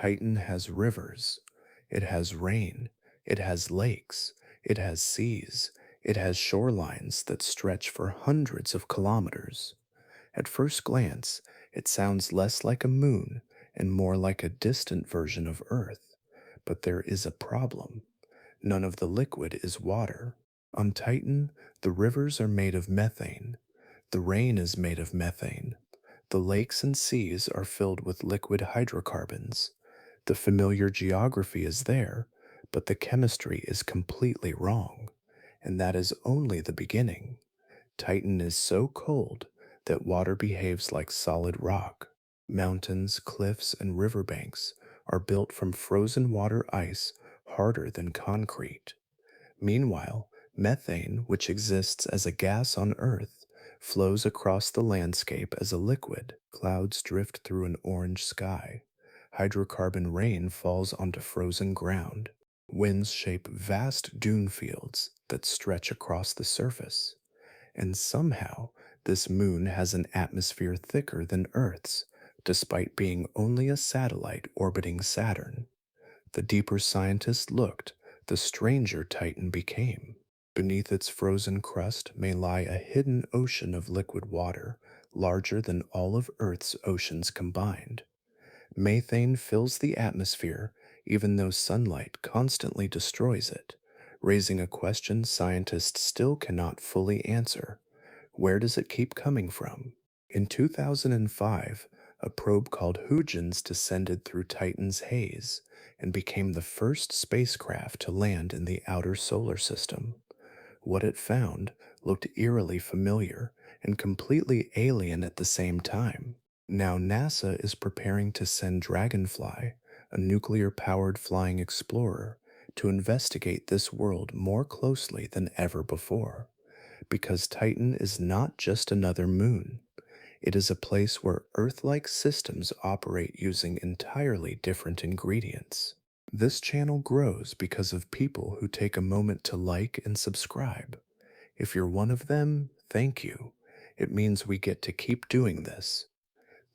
Titan has rivers, it has rain, it has lakes, it has seas, it has shorelines that stretch for hundreds of kilometers. At first glance, it sounds less like a moon and more like a distant version of Earth. But there is a problem. None of the liquid is water. On Titan, the rivers are made of methane. The rain is made of methane. The lakes and seas are filled with liquid hydrocarbons. The familiar geography is there, but the chemistry is completely wrong. And that is only the beginning. Titan is so cold that water behaves like solid rock. Mountains, cliffs, and riverbanks are built from frozen water ice harder than concrete. Meanwhile, methane, which exists as a gas on Earth, flows across the landscape as a liquid. Clouds drift through an orange sky. Hydrocarbon rain falls onto frozen ground. Winds shape vast dune fields that stretch across the surface. And somehow, this moon has an atmosphere thicker than Earth's, despite being only a satellite orbiting Saturn. The deeper scientists looked, the stranger Titan became. Beneath its frozen crust may lie a hidden ocean of liquid water, larger than all of Earth's oceans combined. Methane fills the atmosphere, even though sunlight constantly destroys it, raising a question scientists still cannot fully answer. Where does it keep coming from? In 2005, a probe called Huygens descended through Titan's haze and became the first spacecraft to land in the outer solar system. What it found looked eerily familiar and completely alien at the same time. Now, NASA is preparing to send Dragonfly, a nuclear powered flying explorer, to investigate this world more closely than ever before. Because Titan is not just another moon, it is a place where Earth like systems operate using entirely different ingredients. This channel grows because of people who take a moment to like and subscribe. If you're one of them, thank you. It means we get to keep doing this.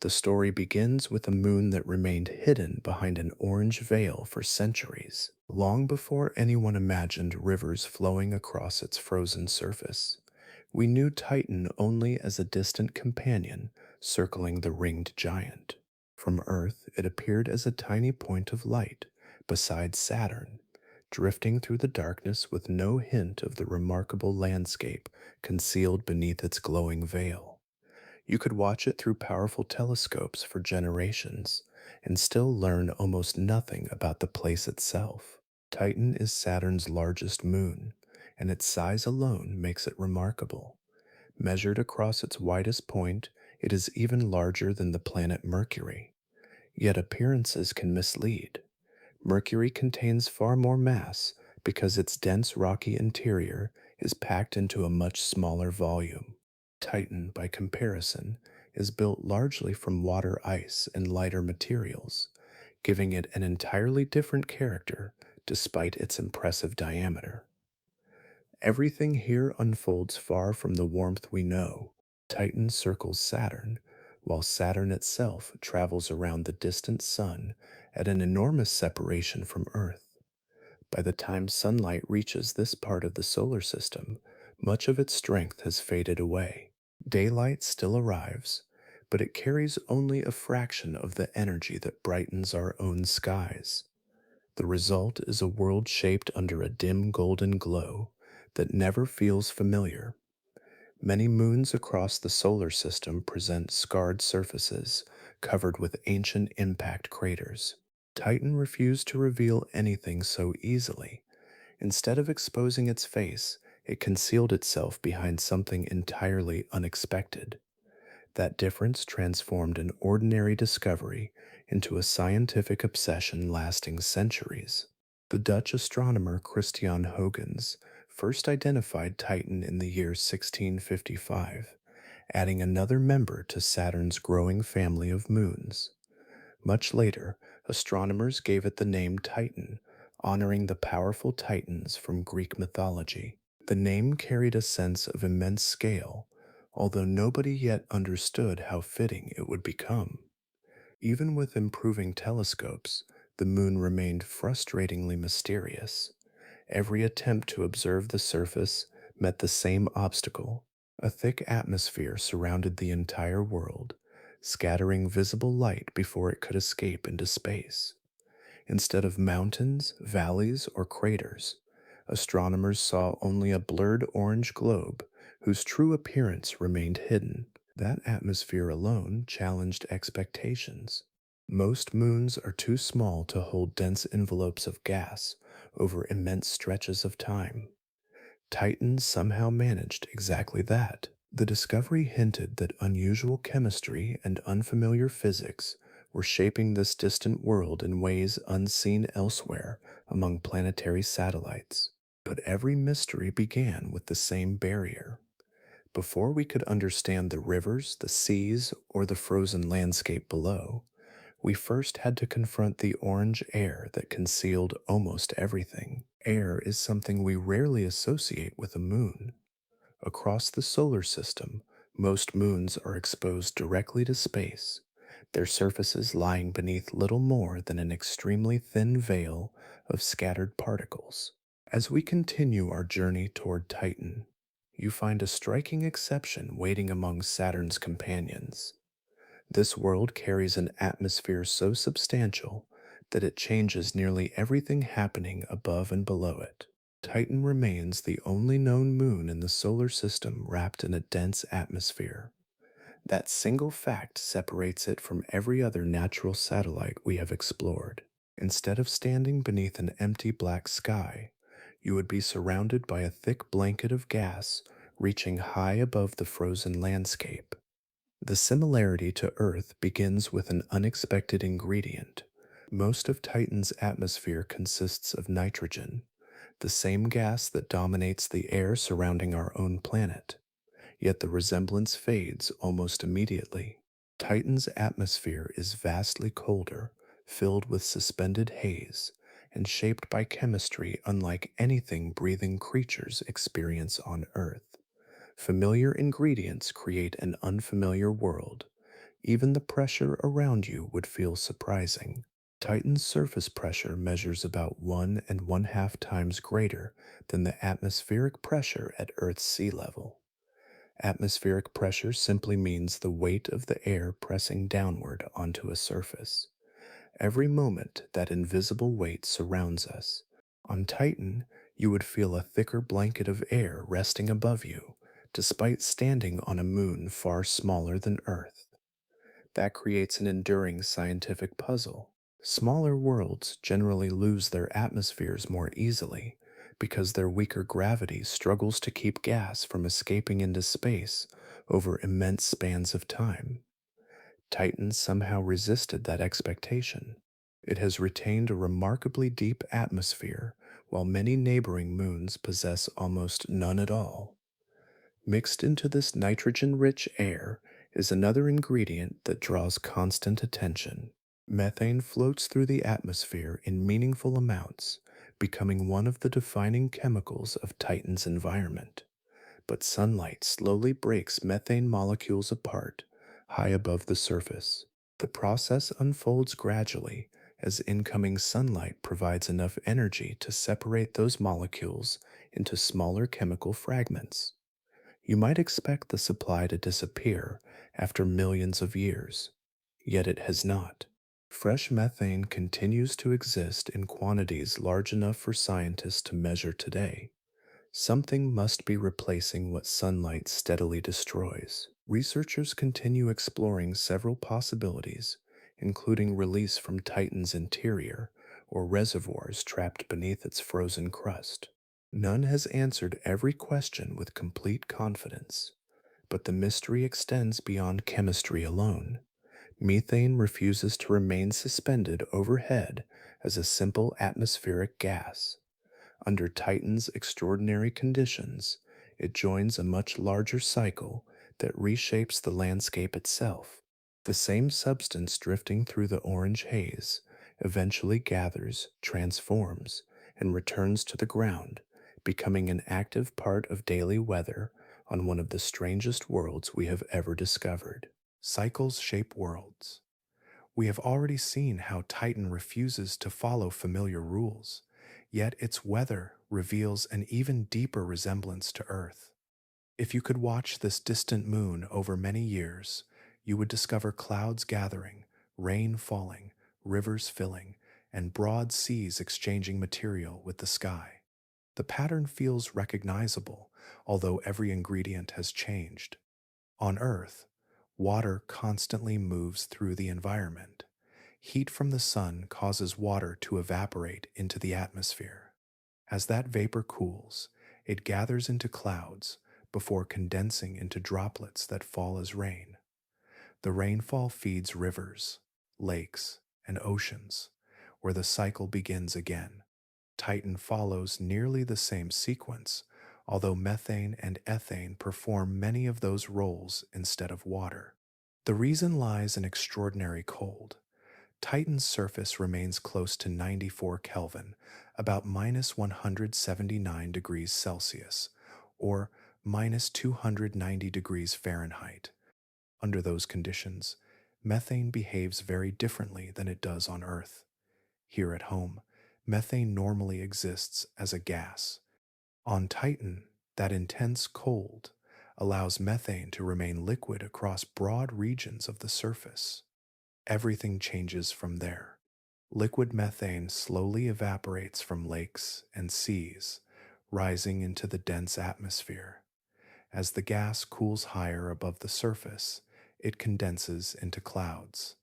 The story begins with a moon that remained hidden behind an orange veil for centuries, long before anyone imagined rivers flowing across its frozen surface. We knew Titan only as a distant companion circling the ringed giant. From Earth, it appeared as a tiny point of light beside Saturn, drifting through the darkness with no hint of the remarkable landscape concealed beneath its glowing veil. You could watch it through powerful telescopes for generations and still learn almost nothing about the place itself. Titan is Saturn's largest moon, and its size alone makes it remarkable. Measured across its widest point, it is even larger than the planet Mercury. Yet appearances can mislead. Mercury contains far more mass because its dense rocky interior is packed into a much smaller volume. Titan, by comparison, is built largely from water ice and lighter materials, giving it an entirely different character despite its impressive diameter. Everything here unfolds far from the warmth we know. Titan circles Saturn, while Saturn itself travels around the distant Sun at an enormous separation from Earth. By the time sunlight reaches this part of the solar system, much of its strength has faded away. Daylight still arrives, but it carries only a fraction of the energy that brightens our own skies. The result is a world shaped under a dim golden glow that never feels familiar. Many moons across the solar system present scarred surfaces covered with ancient impact craters. Titan refused to reveal anything so easily. Instead of exposing its face, it concealed itself behind something entirely unexpected. That difference transformed an ordinary discovery into a scientific obsession lasting centuries. The Dutch astronomer Christian Huygens first identified Titan in the year 1655, adding another member to Saturn's growing family of moons. Much later, astronomers gave it the name Titan, honoring the powerful Titans from Greek mythology. The name carried a sense of immense scale, although nobody yet understood how fitting it would become. Even with improving telescopes, The moon remained frustratingly mysterious. Every attempt to observe the surface met the same obstacle. A thick atmosphere surrounded the entire world, scattering visible light before it could escape into space. Instead of mountains, valleys, or craters, astronomers saw only a blurred orange globe whose true appearance remained hidden. That atmosphere alone challenged expectations. Most moons are too small to hold dense envelopes of gas over immense stretches of time. Titan somehow managed exactly that. The discovery hinted that unusual chemistry and unfamiliar physics were shaping this distant world in ways unseen elsewhere among planetary satellites. But every mystery began with the same barrier. Before we could understand the rivers, the seas, or the frozen landscape below, we first had to confront the orange air that concealed almost everything. Air is something we rarely associate with a moon. Across the solar system, most moons are exposed directly to space, their surfaces lying beneath little more than an extremely thin veil of scattered particles. As we continue our journey toward Titan, you find a striking exception waiting among Saturn's companions. This world carries an atmosphere so substantial that it changes nearly everything happening above and below it. Titan remains the only known moon in the solar system wrapped in a dense atmosphere. That single fact separates it from every other natural satellite we have explored. Instead of standing beneath an empty black sky, you would be surrounded by a thick blanket of gas reaching high above the frozen landscape. The similarity to Earth begins with an unexpected ingredient. Most of Titan's atmosphere consists of nitrogen, the same gas that dominates the air surrounding our own planet. Yet the resemblance fades almost immediately. Titan's atmosphere is vastly colder, filled with suspended haze, and shaped by chemistry unlike anything breathing creatures experience on Earth. Familiar ingredients create an unfamiliar world. Even the pressure around you would feel surprising. Titan's surface pressure measures about 1.5 times greater than the atmospheric pressure at Earth's sea level. Atmospheric pressure simply means the weight of the air pressing downward onto a surface. Every moment, that invisible weight surrounds us. On Titan, you would feel a thicker blanket of air resting above you, despite standing on a moon far smaller than Earth. That creates an enduring scientific puzzle. Smaller worlds generally lose their atmospheres more easily because their weaker gravity struggles to keep gas from escaping into space over immense spans of time. Titan somehow resisted that expectation. It has retained a remarkably deep atmosphere, while many neighboring moons possess almost none at all. Mixed into this nitrogen rich air is another ingredient that draws constant attention. Methane floats through the atmosphere in meaningful amounts, becoming one of the defining chemicals of Titan's environment. But sunlight slowly breaks methane molecules apart high above the surface. The process unfolds gradually as incoming sunlight provides enough energy to separate those molecules into smaller chemical fragments. You might expect the supply to disappear after millions of years, yet it has not. Fresh methane continues to exist in quantities large enough for scientists to measure today. Something must be replacing what sunlight steadily destroys. Researchers continue exploring several possibilities, including release from Titan's interior or reservoirs trapped beneath its frozen crust. None has answered every question with complete confidence, but the mystery extends beyond chemistry alone. Methane refuses to remain suspended overhead as a simple atmospheric gas. Under Titan's extraordinary conditions, it joins a much larger cycle that reshapes the landscape itself. The same substance drifting through the orange haze eventually gathers, transforms, and returns to the ground, becoming an active part of daily weather on one of the strangest worlds we have ever discovered. Cycles shape worlds. We have already seen how Titan refuses to follow familiar rules, yet its weather reveals an even deeper resemblance to Earth. If you could watch this distant moon over many years, you would discover clouds gathering, rain falling, rivers filling, and broad seas exchanging material with the sky. The pattern feels recognizable, although every ingredient has changed. On Earth, water constantly moves through the environment. Heat from the sun causes water to evaporate into the atmosphere. As that vapor cools, it gathers into clouds before condensing into droplets that fall as rain. The rainfall feeds rivers, lakes, and oceans, where the cycle begins again. Titan follows nearly the same sequence, although methane and ethane perform many of those roles instead of water. The reason lies in extraordinary cold. Titan's surface remains close to 94 Kelvin, about minus 179 degrees Celsius, or minus 290 degrees Fahrenheit. Under those conditions, methane behaves very differently than it does on Earth. Here at home, methane normally exists as a gas. On Titan, that intense cold allows methane to remain liquid across broad regions of the surface. Everything changes from there. Liquid methane slowly evaporates from lakes and seas, rising into the dense atmosphere. As the gas cools higher above the surface, it condenses into clouds.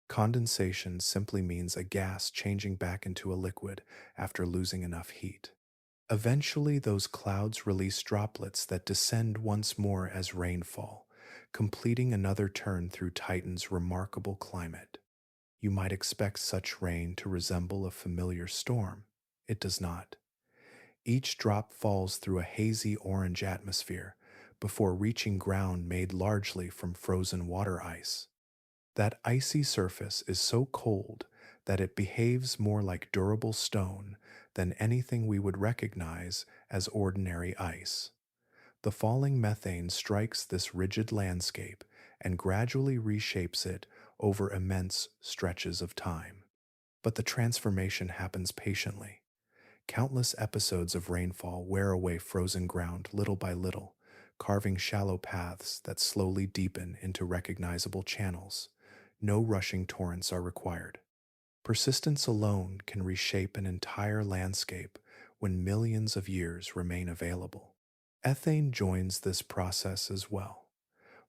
Condensation simply means a gas changing back into a liquid after losing enough heat. Eventually, those clouds release droplets that descend once more as rainfall, completing another turn through Titan's remarkable climate. You might expect such rain to resemble a familiar storm. It does not. Each drop falls through a hazy orange atmosphere before reaching ground made largely from frozen water ice. That icy surface is so cold that it behaves more like durable stone than anything we would recognize as ordinary ice. The falling methane strikes this rigid landscape and gradually reshapes it over immense stretches of time. But the transformation happens patiently. Countless episodes of rainfall wear away frozen ground little by little, carving shallow paths that slowly deepen into recognizable channels. No rushing torrents are required. Persistence alone can reshape an entire landscape when millions of years remain available. Ethane joins this process as well.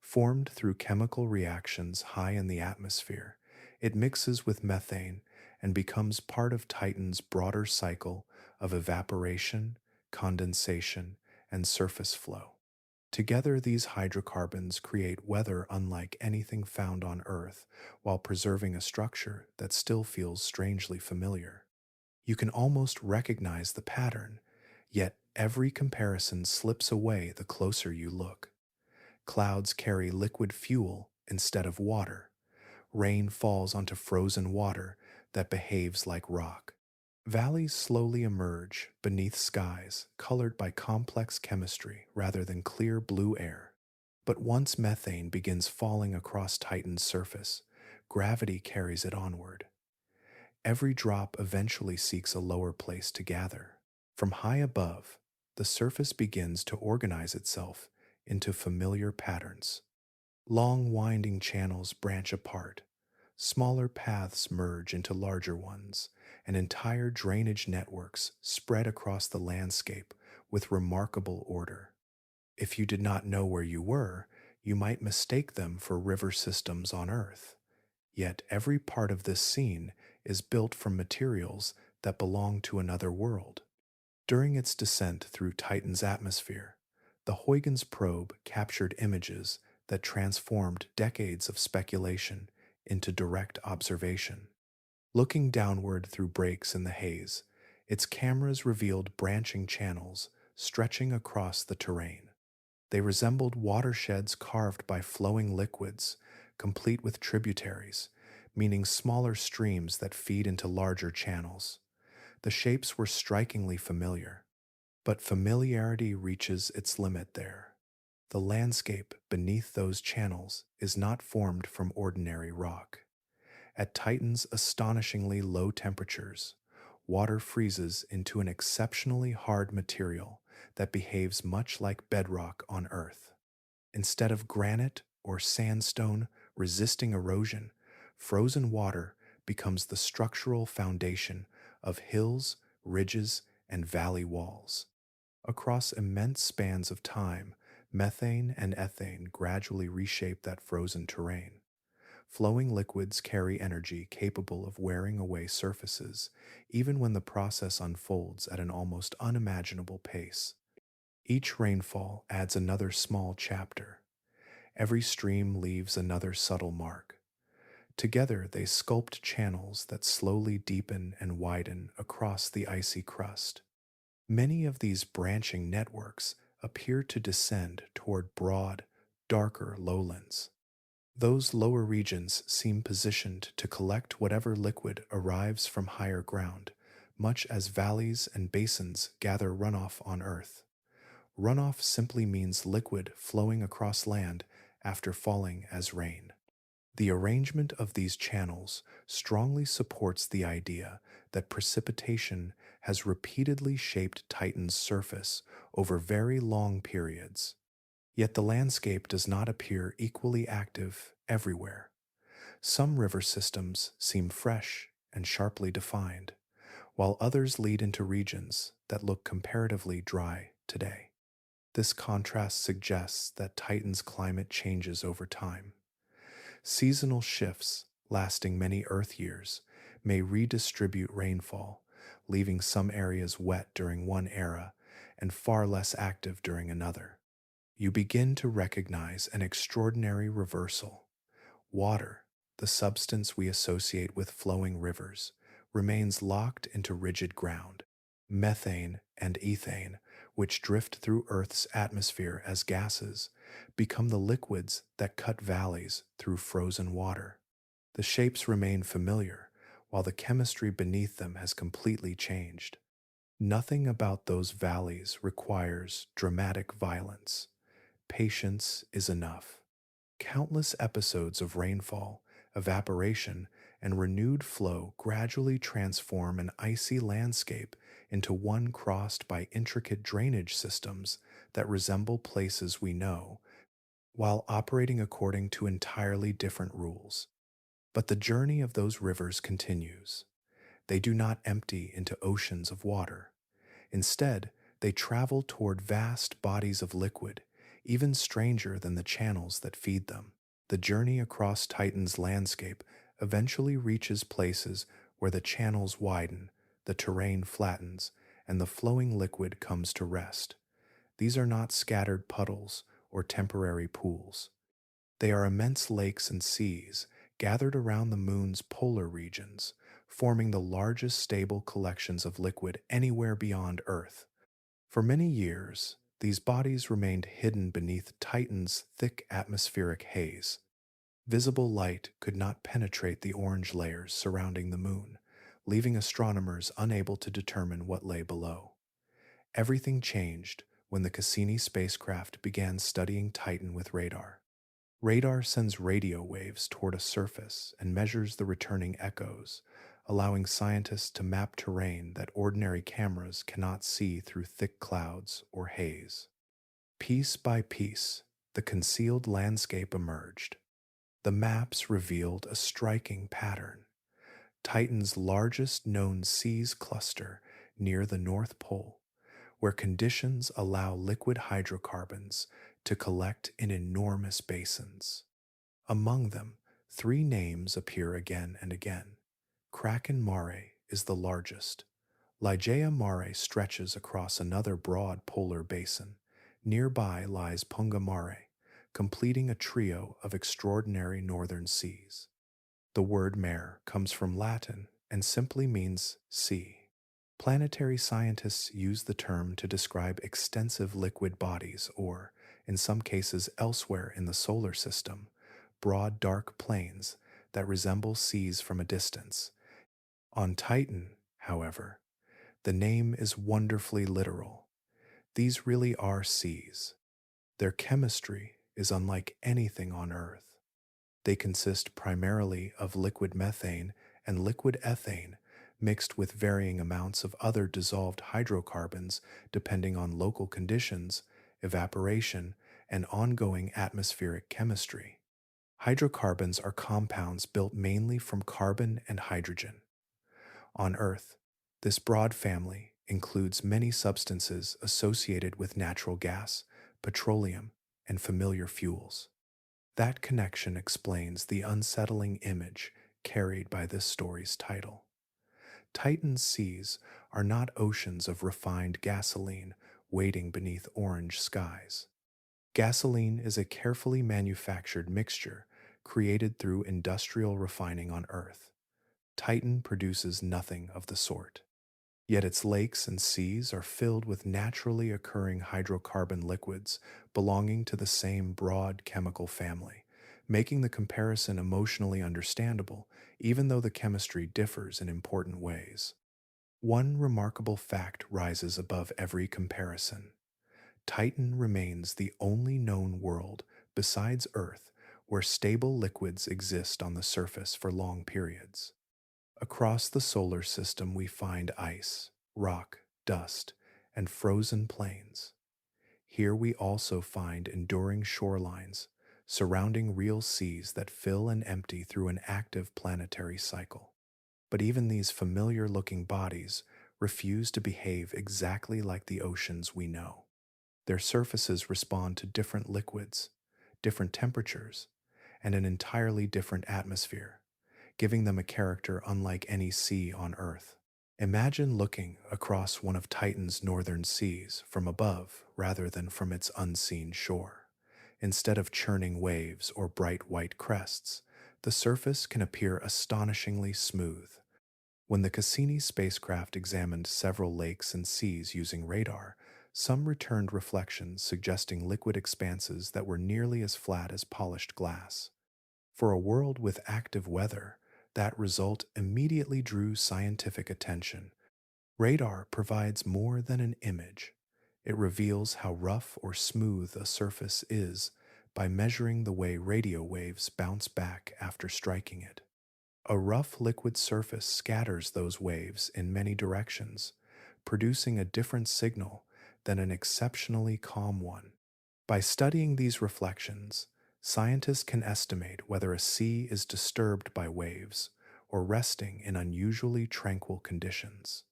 Formed through chemical reactions high in the atmosphere, it mixes with methane and becomes part of Titan's broader cycle of evaporation, condensation, and surface flow. Together, these hydrocarbons create weather unlike anything found on Earth while preserving a structure that still feels strangely familiar. You can almost recognize the pattern, yet every comparison slips away the closer you look. Clouds carry liquid fuel instead of water. Rain falls onto frozen water that behaves like rock. Valleys slowly emerge beneath skies colored by complex chemistry rather than clear blue air. But once methane begins falling across Titan's surface, gravity carries it onward. Every drop eventually seeks a lower place to gather. From high above, the surface begins to organize itself into familiar patterns. Long winding channels branch apart, smaller paths merge into larger ones, and entire drainage networks spread across the landscape with remarkable order. If you did not know where you were, you might mistake them for river systems on Earth. Yet every part of this scene is built from materials that belong to another world. During its descent through Titan's atmosphere, the Huygens probe captured images that transformed decades of speculation into direct observation. Looking downward through breaks in the haze, its cameras revealed branching channels stretching across the terrain. They resembled watersheds carved by flowing liquids, complete with tributaries, meaning smaller streams that feed into larger channels. The shapes were strikingly familiar, but familiarity reaches its limit there. The landscape beneath those channels is not formed from ordinary rock. At Titan's astonishingly low temperatures, water freezes into an exceptionally hard material that behaves much like bedrock on Earth. Instead of granite or sandstone resisting erosion, frozen water becomes the structural foundation of hills, ridges, and valley walls. Across immense spans of time, methane and ethane gradually reshape that frozen terrain. Flowing liquids carry energy capable of wearing away surfaces, even when the process unfolds at an almost unimaginable pace. Each rainfall adds another small chapter. Every stream leaves another subtle mark. Together, they sculpt channels that slowly deepen and widen across the icy crust. Many of these branching networks appear to descend toward broad, darker lowlands. Those lower regions seem positioned to collect whatever liquid arrives from higher ground, much as valleys and basins gather runoff on Earth. Runoff simply means liquid flowing across land after falling as rain. The arrangement of these channels strongly supports the idea that precipitation has repeatedly shaped Titan's surface over very long periods. Yet the landscape does not appear equally active everywhere. Some river systems seem fresh and sharply defined, while others lead into regions that look comparatively dry today. This contrast suggests that Titan's climate changes over time. Seasonal shifts, lasting many Earth years, may redistribute rainfall, leaving some areas wet during one era and far less active during another. You begin to recognize an extraordinary reversal. Water, the substance we associate with flowing rivers, remains locked into rigid ground. Methane and ethane, which drift through Earth's atmosphere as gases, become the liquids that cut valleys through frozen water. The shapes remain familiar, while the chemistry beneath them has completely changed. Nothing about those valleys requires dramatic violence. Patience is enough. Countless episodes of rainfall, evaporation, and renewed flow gradually transform an icy landscape into one crossed by intricate drainage systems that resemble places we know, while operating according to entirely different rules. But the journey of those rivers continues. They do not empty into oceans of water. Instead, they travel toward vast bodies of liquid, even stranger than the channels that feed them. The journey across Titan's landscape eventually reaches places where the channels widen, the terrain flattens, and the flowing liquid comes to rest. These are not scattered puddles or temporary pools. They are immense lakes and seas gathered around the moon's polar regions, forming the largest stable collections of liquid anywhere beyond Earth. For many years, these bodies remained hidden beneath Titan's thick atmospheric haze. Visible light could not penetrate the orange layers surrounding the moon, leaving astronomers unable to determine what lay below. Everything changed when the Cassini spacecraft began studying Titan with radar. Radar sends radio waves toward a surface and measures the returning echoes, allowing scientists to map terrain that ordinary cameras cannot see through thick clouds or haze. Piece by piece, the concealed landscape emerged. The maps revealed a striking pattern. Titan's largest known seas cluster near the North Pole, where conditions allow liquid hydrocarbons to collect in enormous basins. Among them, three names appear again and again. Kraken Mare is the largest. Ligeia Mare stretches across another broad polar basin. Nearby lies Punga Mare, completing a trio of extraordinary northern seas. The word mare comes from Latin and simply means sea. Planetary scientists use the term to describe extensive liquid bodies or, in some cases elsewhere in the solar system, broad dark plains that resemble seas from a distance. On Titan, however, the name is wonderfully literal. These really are seas. Their chemistry is unlike anything on Earth. They consist primarily of liquid methane and liquid ethane, mixed with varying amounts of other dissolved hydrocarbons depending on local conditions, evaporation, and ongoing atmospheric chemistry. Hydrocarbons are compounds built mainly from carbon and hydrogen. On Earth, this broad family includes many substances associated with natural gas, petroleum, and familiar fuels. That connection explains the unsettling image carried by this story's title. Titan's seas are not oceans of refined gasoline waiting beneath orange skies. Gasoline is a carefully manufactured mixture created through industrial refining on Earth. Titan produces nothing of the sort. Yet its lakes and seas are filled with naturally occurring hydrocarbon liquids belonging to the same broad chemical family, making the comparison emotionally understandable, even though the chemistry differs in important ways. One remarkable fact rises above every comparison. Titan remains the only known world besides Earth where stable liquids exist on the surface for long periods. Across the solar system, we find ice, rock, dust, and frozen plains. Here we also find enduring shorelines surrounding real seas that fill and empty through an active planetary cycle. But even these familiar looking bodies refuse to behave exactly like the oceans we know. Their surfaces respond to different liquids, different temperatures, and an entirely different atmosphere, giving them a character unlike any sea on Earth. Imagine looking across one of Titan's northern seas from above rather than from its unseen shore. Instead of churning waves or bright white crests, the surface can appear astonishingly smooth. When the Cassini spacecraft examined several lakes and seas using radar, some returned reflections suggesting liquid expanses that were nearly as flat as polished glass. For a world with active weather, that result immediately drew scientific attention. Radar provides more than an image. It reveals how rough or smooth a surface is by measuring the way radio waves bounce back after striking it. A rough liquid surface scatters those waves in many directions, producing a different signal than an exceptionally calm one. By studying these reflections, scientists can estimate whether a sea is disturbed by waves or resting in unusually tranquil conditions.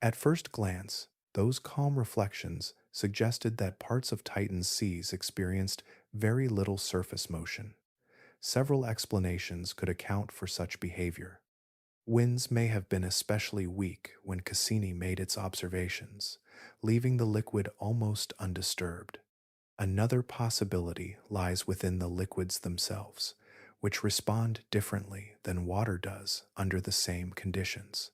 At first glance, those calm reflections suggested that parts of Titan's seas experienced very little surface motion. Several explanations could account for such behavior. Winds may have been especially weak when Cassini made its observations, leaving the liquid almost undisturbed. Another possibility lies within the liquids themselves, which respond differently than water does under the same conditions.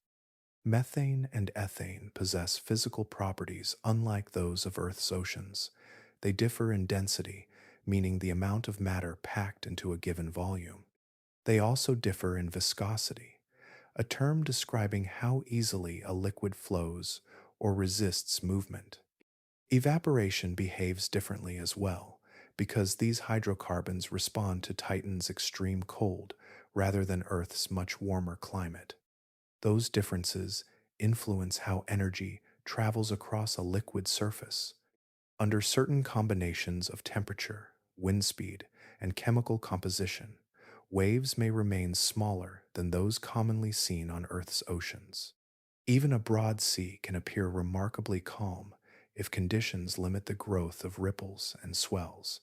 Methane and ethane possess physical properties unlike those of Earth's oceans. They differ in density, meaning the amount of matter packed into a given volume. They also differ in viscosity, a term describing how easily a liquid flows or resists movement. Evaporation behaves differently as well, because these hydrocarbons respond to Titan's extreme cold rather than Earth's much warmer climate. Those differences influence how energy travels across a liquid surface. Under certain combinations of temperature, wind speed, and chemical composition, waves may remain smaller than those commonly seen on Earth's oceans. Even a broad sea can appear remarkably calm if conditions limit the growth of ripples and swells.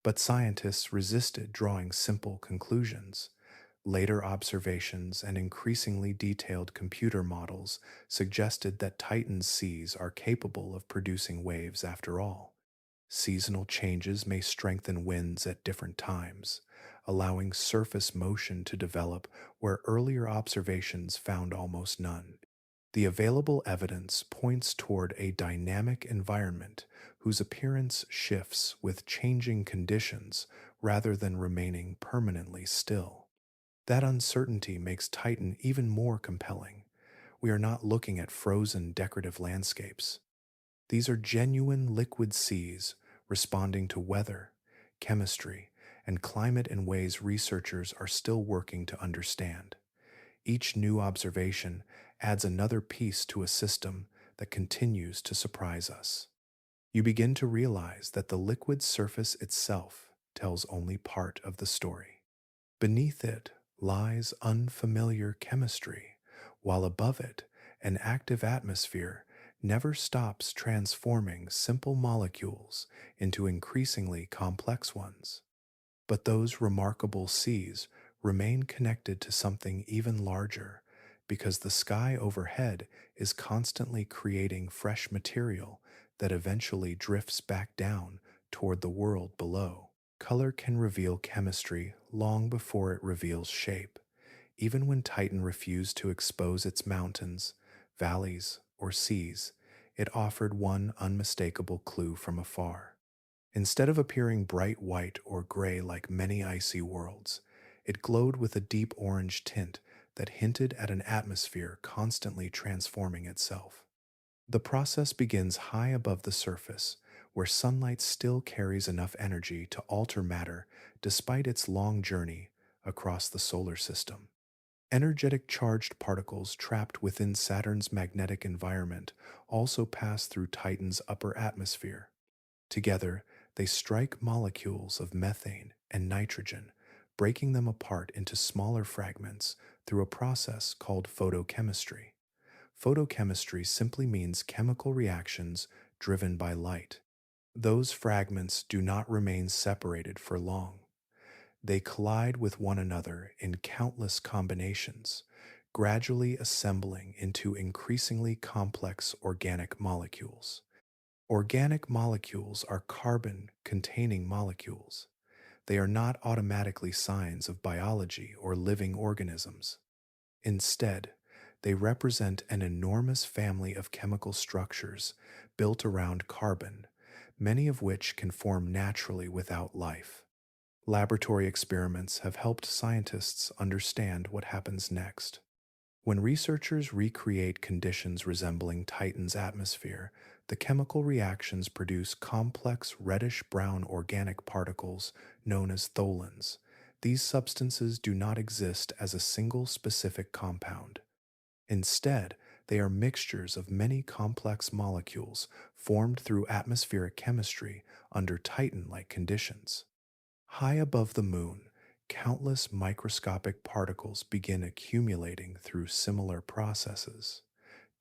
But scientists resisted drawing simple conclusions. Later observations and increasingly detailed computer models suggested that Titan's seas are capable of producing waves after all. Seasonal changes may strengthen winds at different times, allowing surface motion to develop where earlier observations found almost none. The available evidence points toward a dynamic environment whose appearance shifts with changing conditions rather than remaining permanently still. That uncertainty makes Titan even more compelling. We are not looking at frozen decorative landscapes. These are genuine liquid seas responding to weather, chemistry, and climate in ways researchers are still working to understand. Each new observation adds another piece to a system that continues to surprise us. You begin to realize that the liquid surface itself tells only part of the story. Beneath it lies unfamiliar chemistry, while above it, an active atmosphere never stops transforming simple molecules into increasingly complex ones. But those remarkable seas remain connected to something even larger because the sky overhead is constantly creating fresh material that eventually drifts back down toward the world below. Color can reveal chemistry long before it reveals shape. Even when Titan refused to expose its mountains, valleys, or seas, it offered one unmistakable clue from afar. Instead of appearing bright white or gray like many icy worlds, it glowed with a deep orange tint that hinted at an atmosphere constantly transforming itself. The process begins high above the surface, where sunlight still carries enough energy to alter matter despite its long journey across the solar system. Energetic charged particles trapped within Saturn's magnetic environment also pass through Titan's upper atmosphere. Together, they strike molecules of methane and nitrogen, breaking them apart into smaller fragments through a process called photochemistry. Photochemistry simply means chemical reactions driven by light. Those fragments do not remain separated for long. They collide with one another in countless combinations, gradually assembling into increasingly complex organic molecules. Organic molecules are carbon containing molecules. They are not automatically signs of biology or living organisms. Instead, they represent an enormous family of chemical structures built around carbon, many of which can form naturally without life. Laboratory experiments have helped scientists understand what happens next. When researchers recreate conditions resembling Titan's atmosphere, the chemical reactions produce complex reddish-brown organic particles known as tholins. These substances do not exist as a single specific compound. Instead, they are mixtures of many complex molecules formed through atmospheric chemistry under Titan-like conditions. High above the moon, countless microscopic particles begin accumulating through similar processes.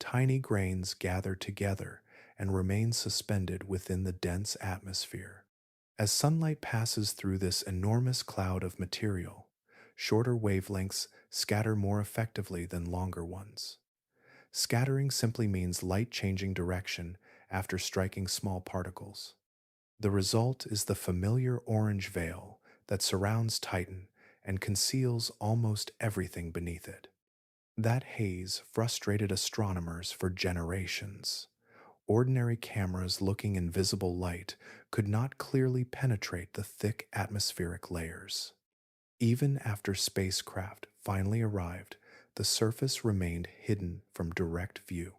Tiny grains gather together and remain suspended within the dense atmosphere. As sunlight passes through this enormous cloud of material, shorter wavelengths scatter more effectively than longer ones. Scattering simply means light changing direction after striking small particles. The result is the familiar orange veil that surrounds Titan and conceals almost everything beneath it. That haze frustrated astronomers for generations. Ordinary cameras looking in visible light could not clearly penetrate the thick atmospheric layers. Even after spacecraft finally arrived, the surface remained hidden from direct view.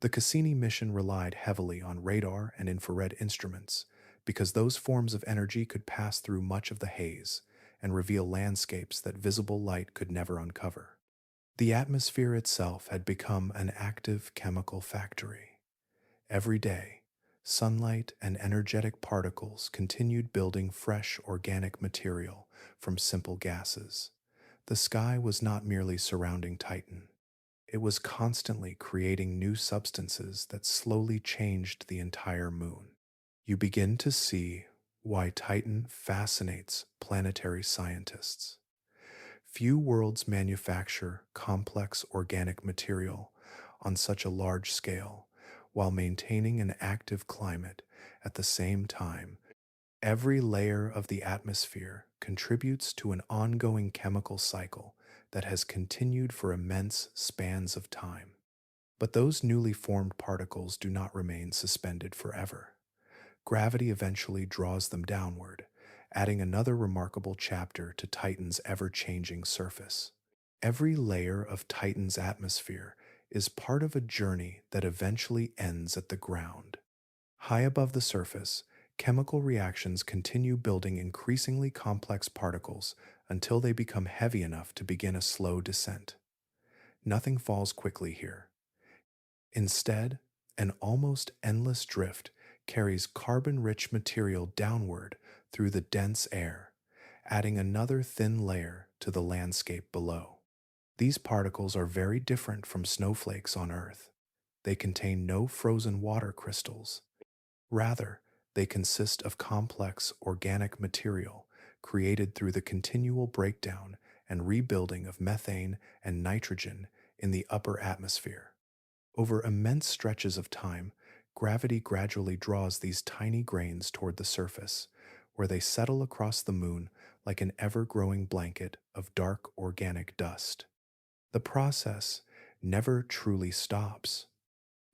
The Cassini mission relied heavily on radar and infrared instruments because those forms of energy could pass through much of the haze and reveal landscapes that visible light could never uncover. The atmosphere itself had become an active chemical factory. Every day, sunlight and energetic particles continued building fresh organic material from simple gases. The sky was not merely surrounding Titan. It was constantly creating new substances that slowly changed the entire moon. You begin to see why Titan fascinates planetary scientists. Few worlds manufacture complex organic material on such a large scale while maintaining an active climate at the same time. Every layer of the atmosphere contributes to an ongoing chemical cycle that has continued for immense spans of time. But those newly formed particles do not remain suspended forever. Gravity eventually draws them downward, adding another remarkable chapter to Titan's ever-changing surface. Every layer of Titan's atmosphere is part of a journey that eventually ends at the ground. High above the surface, Chemical reactions continue building increasingly complex particles until they become heavy enough to begin a slow descent. Nothing falls quickly here. Instead, an almost endless drift carries carbon rich material downward through the dense air, adding another thin layer to the landscape below. These particles are very different from snowflakes on Earth. They contain no frozen water crystals. Rather, they consist of complex organic material created through the continual breakdown and rebuilding of methane and nitrogen in the upper atmosphere. Over immense stretches of time, gravity gradually draws these tiny grains toward the surface, where they settle across the moon like an ever growing blanket of dark organic dust. The process never truly stops.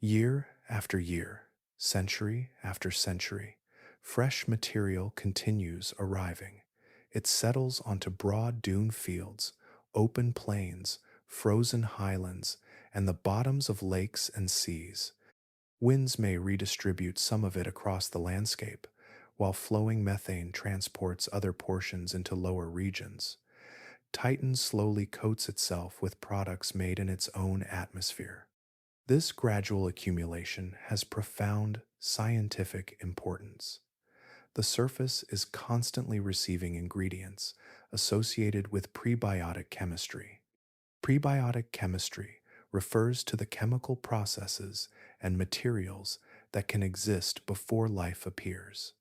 Year after year, century after century, fresh material continues arriving. It settles onto broad dune fields, open plains, frozen highlands, and the bottoms of lakes and seas. Winds may redistribute some of it across the landscape, while flowing methane transports other portions into lower regions. Titan slowly coats itself with products made in its own atmosphere. This gradual accumulation has profound scientific importance. The surface is constantly receiving ingredients associated with prebiotic chemistry. Prebiotic chemistry refers to the chemical processes and materials that can exist before life appears.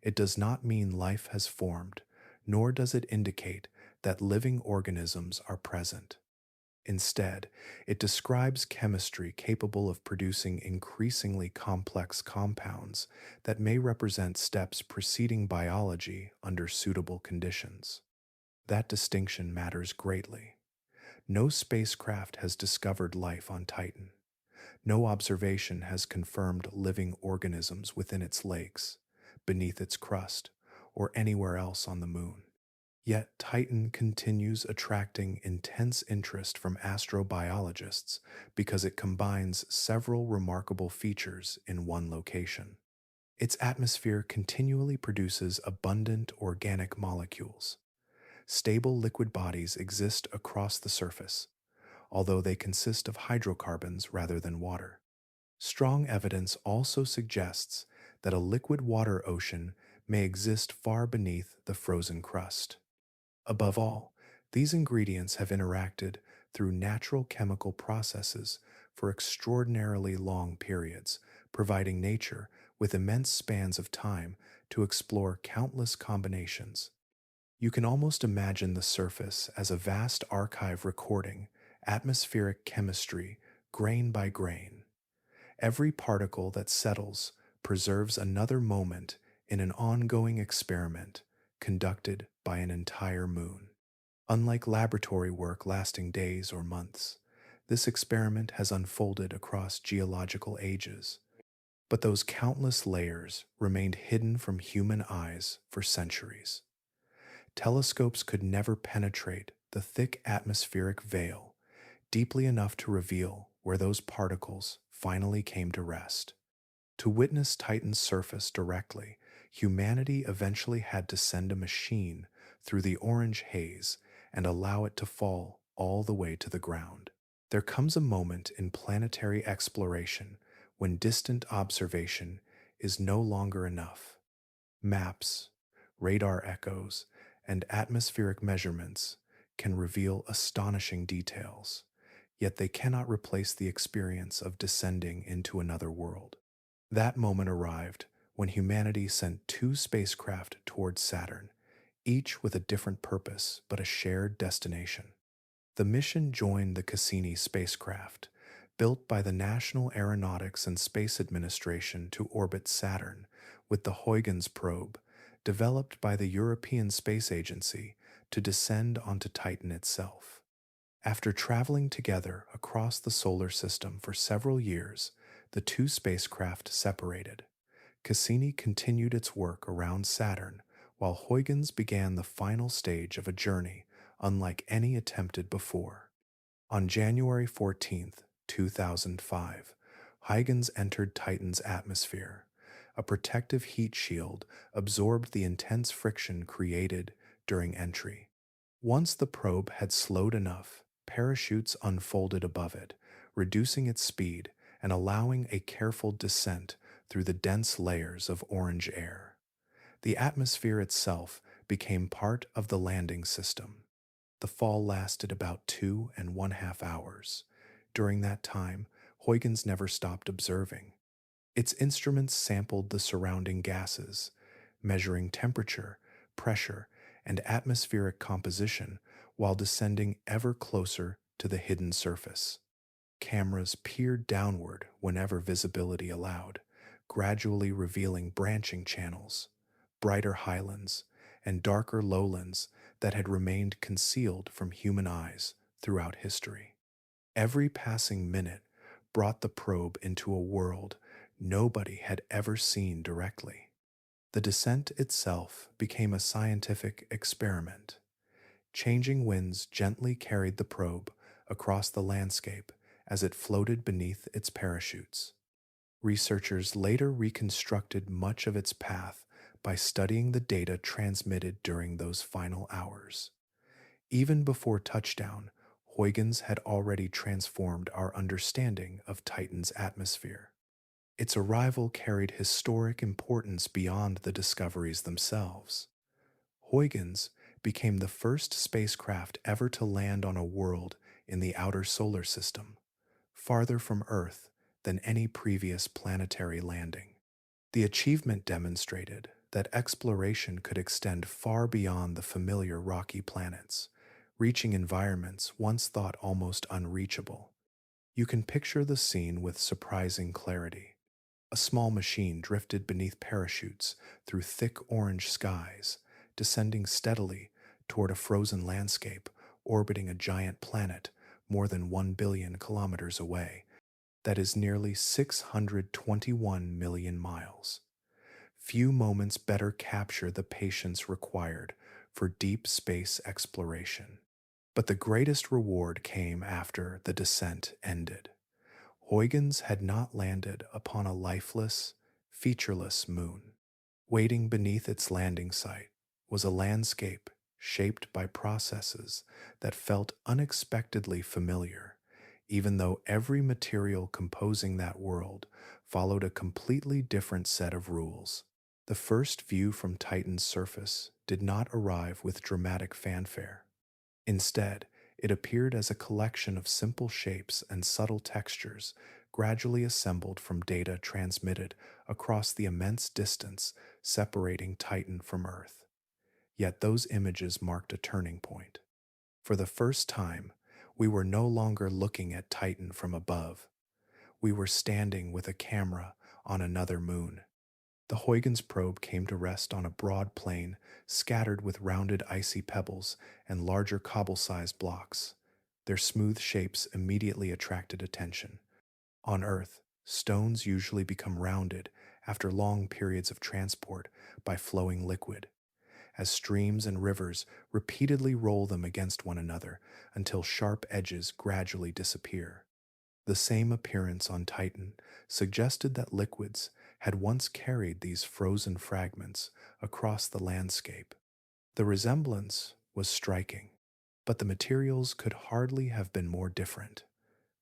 It does not mean life has formed, nor does it indicate that living organisms are present. Instead, it describes chemistry capable of producing increasingly complex compounds that may represent steps preceding biology under suitable conditions. That distinction matters greatly. No spacecraft has discovered life on Titan. No observation has confirmed living organisms within its lakes, beneath its crust, or anywhere else on the moon. Yet Titan continues attracting intense interest from astrobiologists because it combines several remarkable features in one location. Its atmosphere continually produces abundant organic molecules. Stable liquid bodies exist across the surface, although they consist of hydrocarbons rather than water. Strong evidence also suggests that a liquid water ocean may exist far beneath the frozen crust. Above all, these ingredients have interacted through natural chemical processes for extraordinarily long periods, providing nature with immense spans of time to explore countless combinations. You can almost imagine the surface as a vast archive recording atmospheric chemistry grain by grain. Every particle that settles preserves another moment in an ongoing experiment conducted by an entire moon. Unlike laboratory work lasting days or months, this experiment has unfolded across geological ages, but those countless layers remained hidden from human eyes for centuries. Telescopes could never penetrate the thick atmospheric veil deeply enough to reveal where those particles finally came to rest. To witness Titan's surface directly, humanity eventually had to send a machine through the orange haze and allow it to fall all the way to the ground. There comes a moment in planetary exploration when distant observation is no longer enough. Maps, radar echoes, and atmospheric measurements can reveal astonishing details, yet they cannot replace the experience of descending into another world. That moment arrived when humanity sent two spacecraft towards Saturn, each with a different purpose but a shared destination. The mission joined the Cassini spacecraft, built by the National Aeronautics and Space Administration to orbit Saturn, with the Huygens probe, developed by the European Space Agency to descend onto Titan itself. After traveling together across the solar system for several years, the two spacecraft separated. Cassini continued its work around Saturn, while Huygens began the final stage of a journey unlike any attempted before. On January 14, 2005, Huygens entered Titan's atmosphere, A protective heat shield absorbed the intense friction created during entry. Once the probe had slowed enough, parachutes unfolded above it, reducing its speed and allowing a careful descent through the dense layers of orange air. The atmosphere itself became part of the landing system. The fall lasted about 2.5 hours. During that time, Huygens never stopped observing. Its instruments sampled the surrounding gases, measuring temperature, pressure, and atmospheric composition while descending ever closer to the hidden surface. Cameras peered downward whenever visibility allowed, gradually revealing branching channels, brighter highlands, and darker lowlands that had remained concealed from human eyes throughout history. Every passing minute brought the probe into a world nobody had ever seen directly. The descent itself became a scientific experiment. Changing winds gently carried the probe across the landscape as it floated beneath its parachutes. Researchers later reconstructed much of its path by studying the data transmitted during those final hours. Even before touchdown, Huygens had already transformed our understanding of Titan's atmosphere. Its arrival carried historic importance beyond the discoveries themselves. Huygens became the first spacecraft ever to land on a world in the outer solar system, farther from Earth than any previous planetary landing. The achievement demonstrated that exploration could extend far beyond the familiar rocky planets, reaching environments once thought almost unreachable. You can picture the scene with surprising clarity. A small machine drifted beneath parachutes through thick orange skies, descending steadily toward a frozen landscape orbiting a giant planet more than 1 billion kilometers away, that is nearly 621 million miles. Few moments better capture the patience required for deep space exploration. But the greatest reward came after the descent ended. Huygens had not landed upon a lifeless, featureless moon. Waiting beneath its landing site was a landscape shaped by processes that felt unexpectedly familiar, even though every material composing that world followed a completely different set of rules. The first view from Titan's surface did not arrive with dramatic fanfare. Instead, it appeared as a collection of simple shapes and subtle textures gradually assembled from data transmitted across the immense distance separating Titan from Earth. Yet those images marked a turning point. For the first time, we were no longer looking at Titan from above. We were standing with a camera on another moon. The Huygens probe came to rest on a broad plain scattered with rounded icy pebbles and larger cobble-sized blocks. Their smooth shapes immediately attracted attention. On Earth, stones usually become rounded after long periods of transport by flowing liquid, as streams and rivers repeatedly roll them against one another until sharp edges gradually disappear. The same appearance on Titan suggested that liquids had once carried these frozen fragments across the landscape. The resemblance was striking, but the materials could hardly have been more different.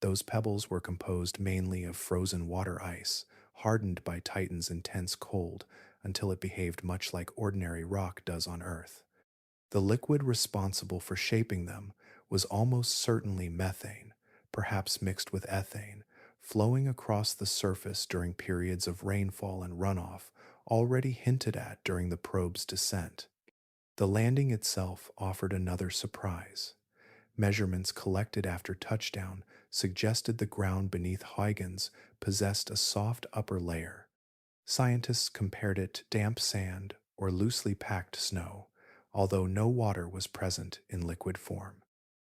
Those pebbles were composed mainly of frozen water ice, hardened by Titan's intense cold until it behaved much like ordinary rock does on Earth. The liquid responsible for shaping them was almost certainly methane, perhaps mixed with ethane, flowing across the surface during periods of rainfall and runoff already hinted at during the probe's descent. The landing itself offered another surprise. Measurements collected after touchdown suggested the ground beneath Huygens possessed a soft upper layer. Scientists compared it to damp sand or loosely packed snow, although no water was present in liquid form.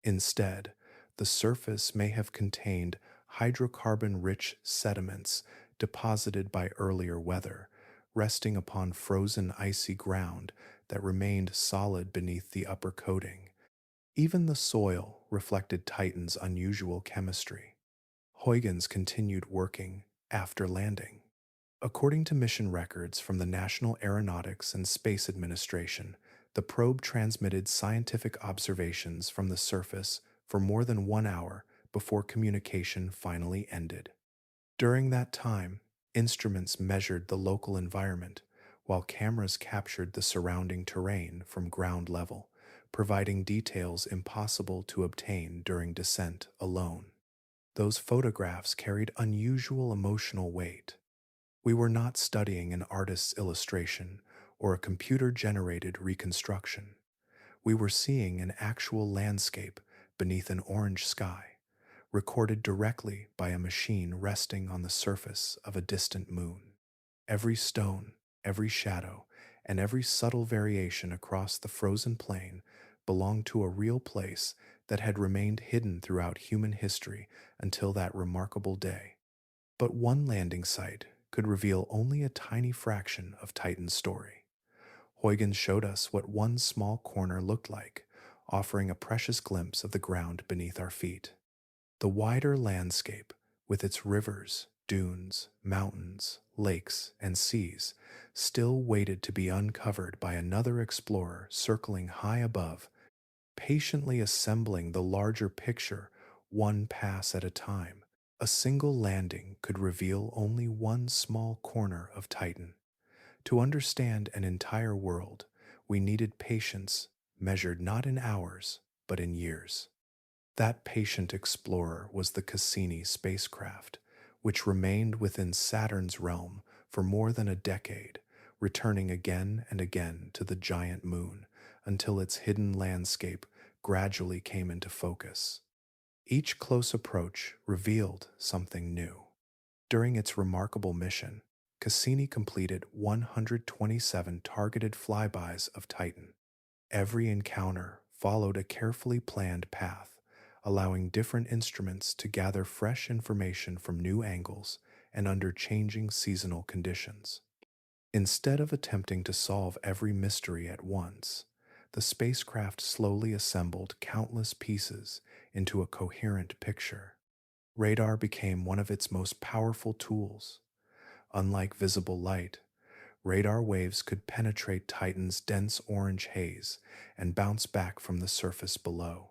Instead, the surface may have contained hydrocarbon-rich sediments deposited by earlier weather, resting upon frozen icy ground that remained solid beneath the upper coating. Even the soil reflected Titan's unusual chemistry. Huygens continued working after landing. According to mission records from the National Aeronautics and Space Administration, the probe transmitted scientific observations from the surface for more than 1 hour before communication finally ended. During that time, instruments measured the local environment, while cameras captured the surrounding terrain from ground level, providing details impossible to obtain during descent alone. Those photographs carried unusual emotional weight. We were not studying an artist's illustration or a computer generated reconstruction. We were seeing an actual landscape beneath an orange sky, recorded directly by a machine resting on the surface of a distant moon. Every stone, every shadow, and every subtle variation across the frozen plain belonged to a real place that had remained hidden throughout human history until that remarkable day. But one landing site could reveal only a tiny fraction of Titan's story. Huygens showed us what one small corner looked like, offering a precious glimpse of the ground beneath our feet. The wider landscape, with its rivers, dunes, mountains, lakes, and seas, still waited to be uncovered by another explorer circling high above, patiently assembling the larger picture one pass at a time. A single landing could reveal only one small corner of Titan. To understand an entire world, we needed patience measured not in hours, but in years. That patient explorer was the Cassini spacecraft, which remained within Saturn's realm for more than a decade, returning again and again to the giant moon until its hidden landscape gradually came into focus. Each close approach revealed something new. During its remarkable mission, Cassini completed 127 targeted flybys of Titan. Every encounter followed a carefully planned path, allowing different instruments to gather fresh information from new angles and under changing seasonal conditions. Instead of attempting to solve every mystery at once, the spacecraft slowly assembled countless pieces into a coherent picture. Radar became one of its most powerful tools. Unlike visible light, radar waves could penetrate Titan's dense orange haze and bounce back from the surface below.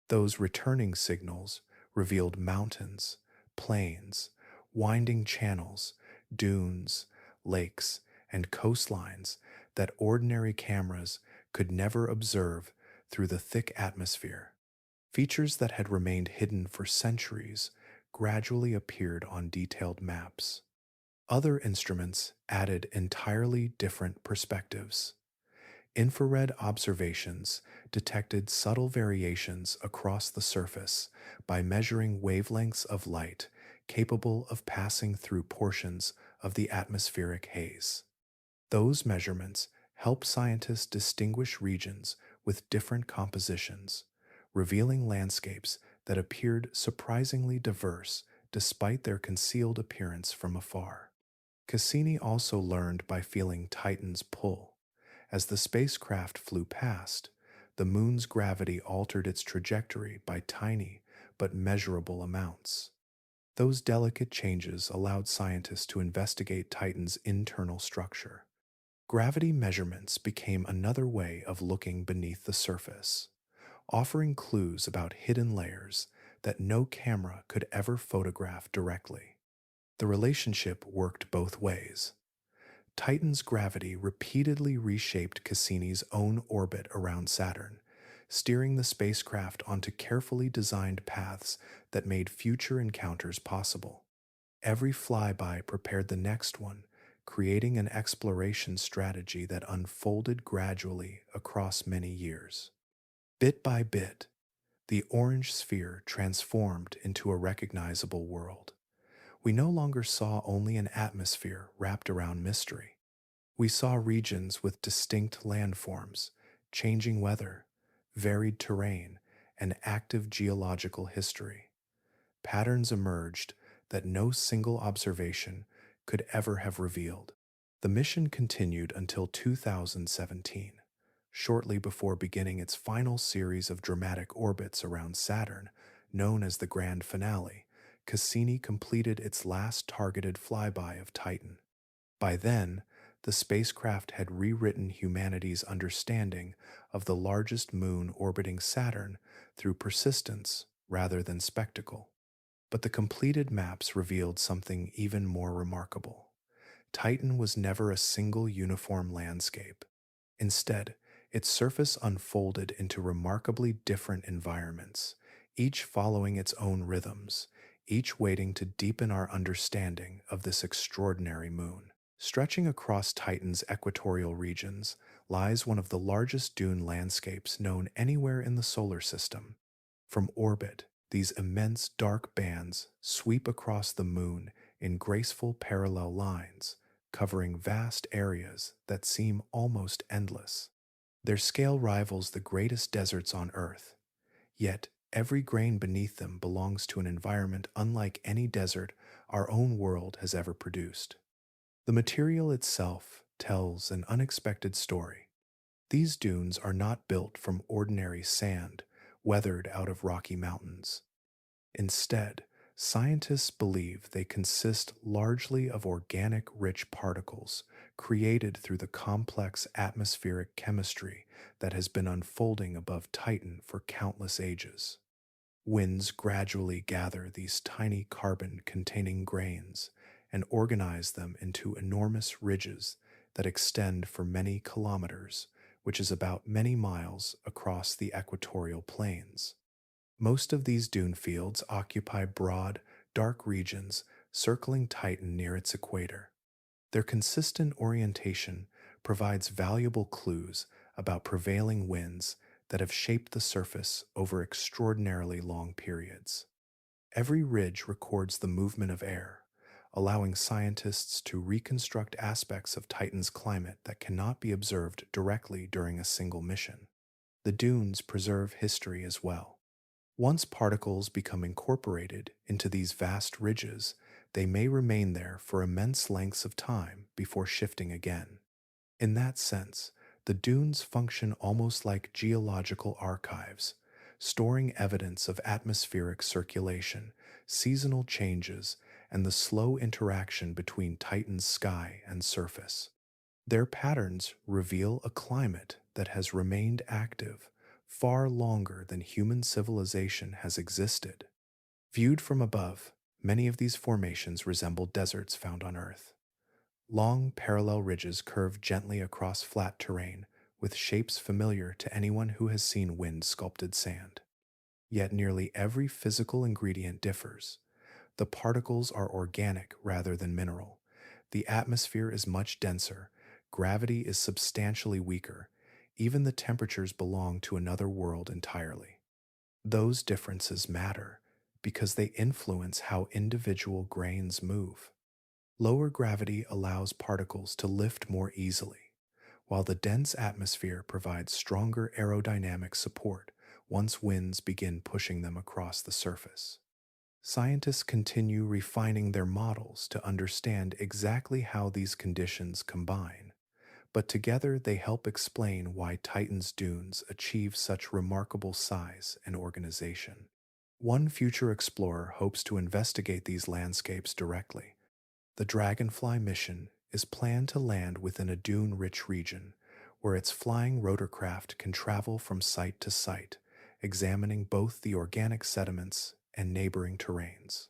Those returning signals revealed mountains, plains, winding channels, dunes, lakes, and coastlines that ordinary cameras could never observe through the thick atmosphere. Features that had remained hidden for centuries gradually appeared on detailed maps. Other instruments added entirely different perspectives. Infrared observations detected subtle variations across the surface by measuring wavelengths of light capable of passing through portions of the atmospheric haze. Those measurements help scientists distinguish regions with different compositions, revealing landscapes that appeared surprisingly diverse despite their concealed appearance from afar. Cassini also learned by feeling Titan's pull. As the spacecraft flew past, the moon's gravity altered its trajectory by tiny but measurable amounts. Those delicate changes allowed scientists to investigate Titan's internal structure. Gravity measurements became another way of looking beneath the surface, offering clues about hidden layers that no camera could ever photograph directly. The relationship worked both ways. Titan's gravity repeatedly reshaped Cassini's own orbit around Saturn, steering the spacecraft onto carefully designed paths that made future encounters possible. Every flyby prepared the next one, creating an exploration strategy that unfolded gradually across many years. Bit by bit, the orange sphere transformed into a recognizable world. We no longer saw only an atmosphere wrapped around mystery. We saw regions with distinct landforms, changing weather, varied terrain, and active geological history. Patterns emerged that no single observation could ever have revealed. The mission continued until 2017, shortly before beginning its final series of dramatic orbits around Saturn, known as the grand finale. Cassini completed its last targeted flyby of Titan. By then, the spacecraft had rewritten humanity's understanding of the largest moon orbiting Saturn through persistence rather than spectacle. But the completed maps revealed something even more remarkable. Titan was never a single uniform landscape. Instead, its surface unfolded into remarkably different environments, each following its own rhythms, each waiting to deepen our understanding of this extraordinary moon. Stretching across Titan's equatorial regions lies one of the largest dune landscapes known anywhere in the solar system. From orbit, these immense dark bands sweep across the moon in graceful parallel lines, covering vast areas that seem almost endless. Their scale rivals the greatest deserts on Earth, yet every grain beneath them belongs to an environment unlike any desert our own world has ever produced. The material itself tells an unexpected story. These dunes are not built from ordinary sand weathered out of rocky mountains. Instead, scientists believe they consist largely of organic rich particles created through the complex atmospheric chemistry that has been unfolding above Titan for countless ages. Winds gradually gather these tiny carbon containing grains and organize them into enormous ridges that extend for many kilometers, which is about many miles across the equatorial plains. Most of these dune fields occupy broad, dark regions circling Titan near its equator. Their consistent orientation provides valuable clues about prevailing winds that have shaped the surface over extraordinarily long periods. Every ridge records the movement of air, allowing scientists to reconstruct aspects of Titan's climate that cannot be observed directly during a single mission. The dunes preserve history as well. Once particles become incorporated into these vast ridges, they may remain there for immense lengths of time before shifting again. In that sense, the dunes function almost like geological archives, storing evidence of atmospheric circulation, seasonal changes, and the slow interaction between Titan's sky and surface. Their patterns reveal a climate that has remained active far longer than human civilization has existed. Viewed from above, many of these formations resemble deserts found on Earth. Long, parallel ridges curve gently across flat terrain, with shapes familiar to anyone who has seen wind-sculpted sand. Yet nearly every physical ingredient differs. The particles are organic rather than mineral. The atmosphere is much denser. Gravity is substantially weaker. Even the temperatures belong to another world entirely. Those differences matter because they influence how individual grains move. Lower gravity allows particles to lift more easily, while the dense atmosphere provides stronger aerodynamic support once winds begin pushing them across the surface. Scientists continue refining their models to understand exactly how these conditions combine, but together they help explain why Titan's dunes achieve such remarkable size and organization. One future explorer hopes to investigate these landscapes directly. The Dragonfly mission is planned to land within a dune-rich region where its flying rotorcraft can travel from site to site, examining both the organic sediments and neighboring terrains.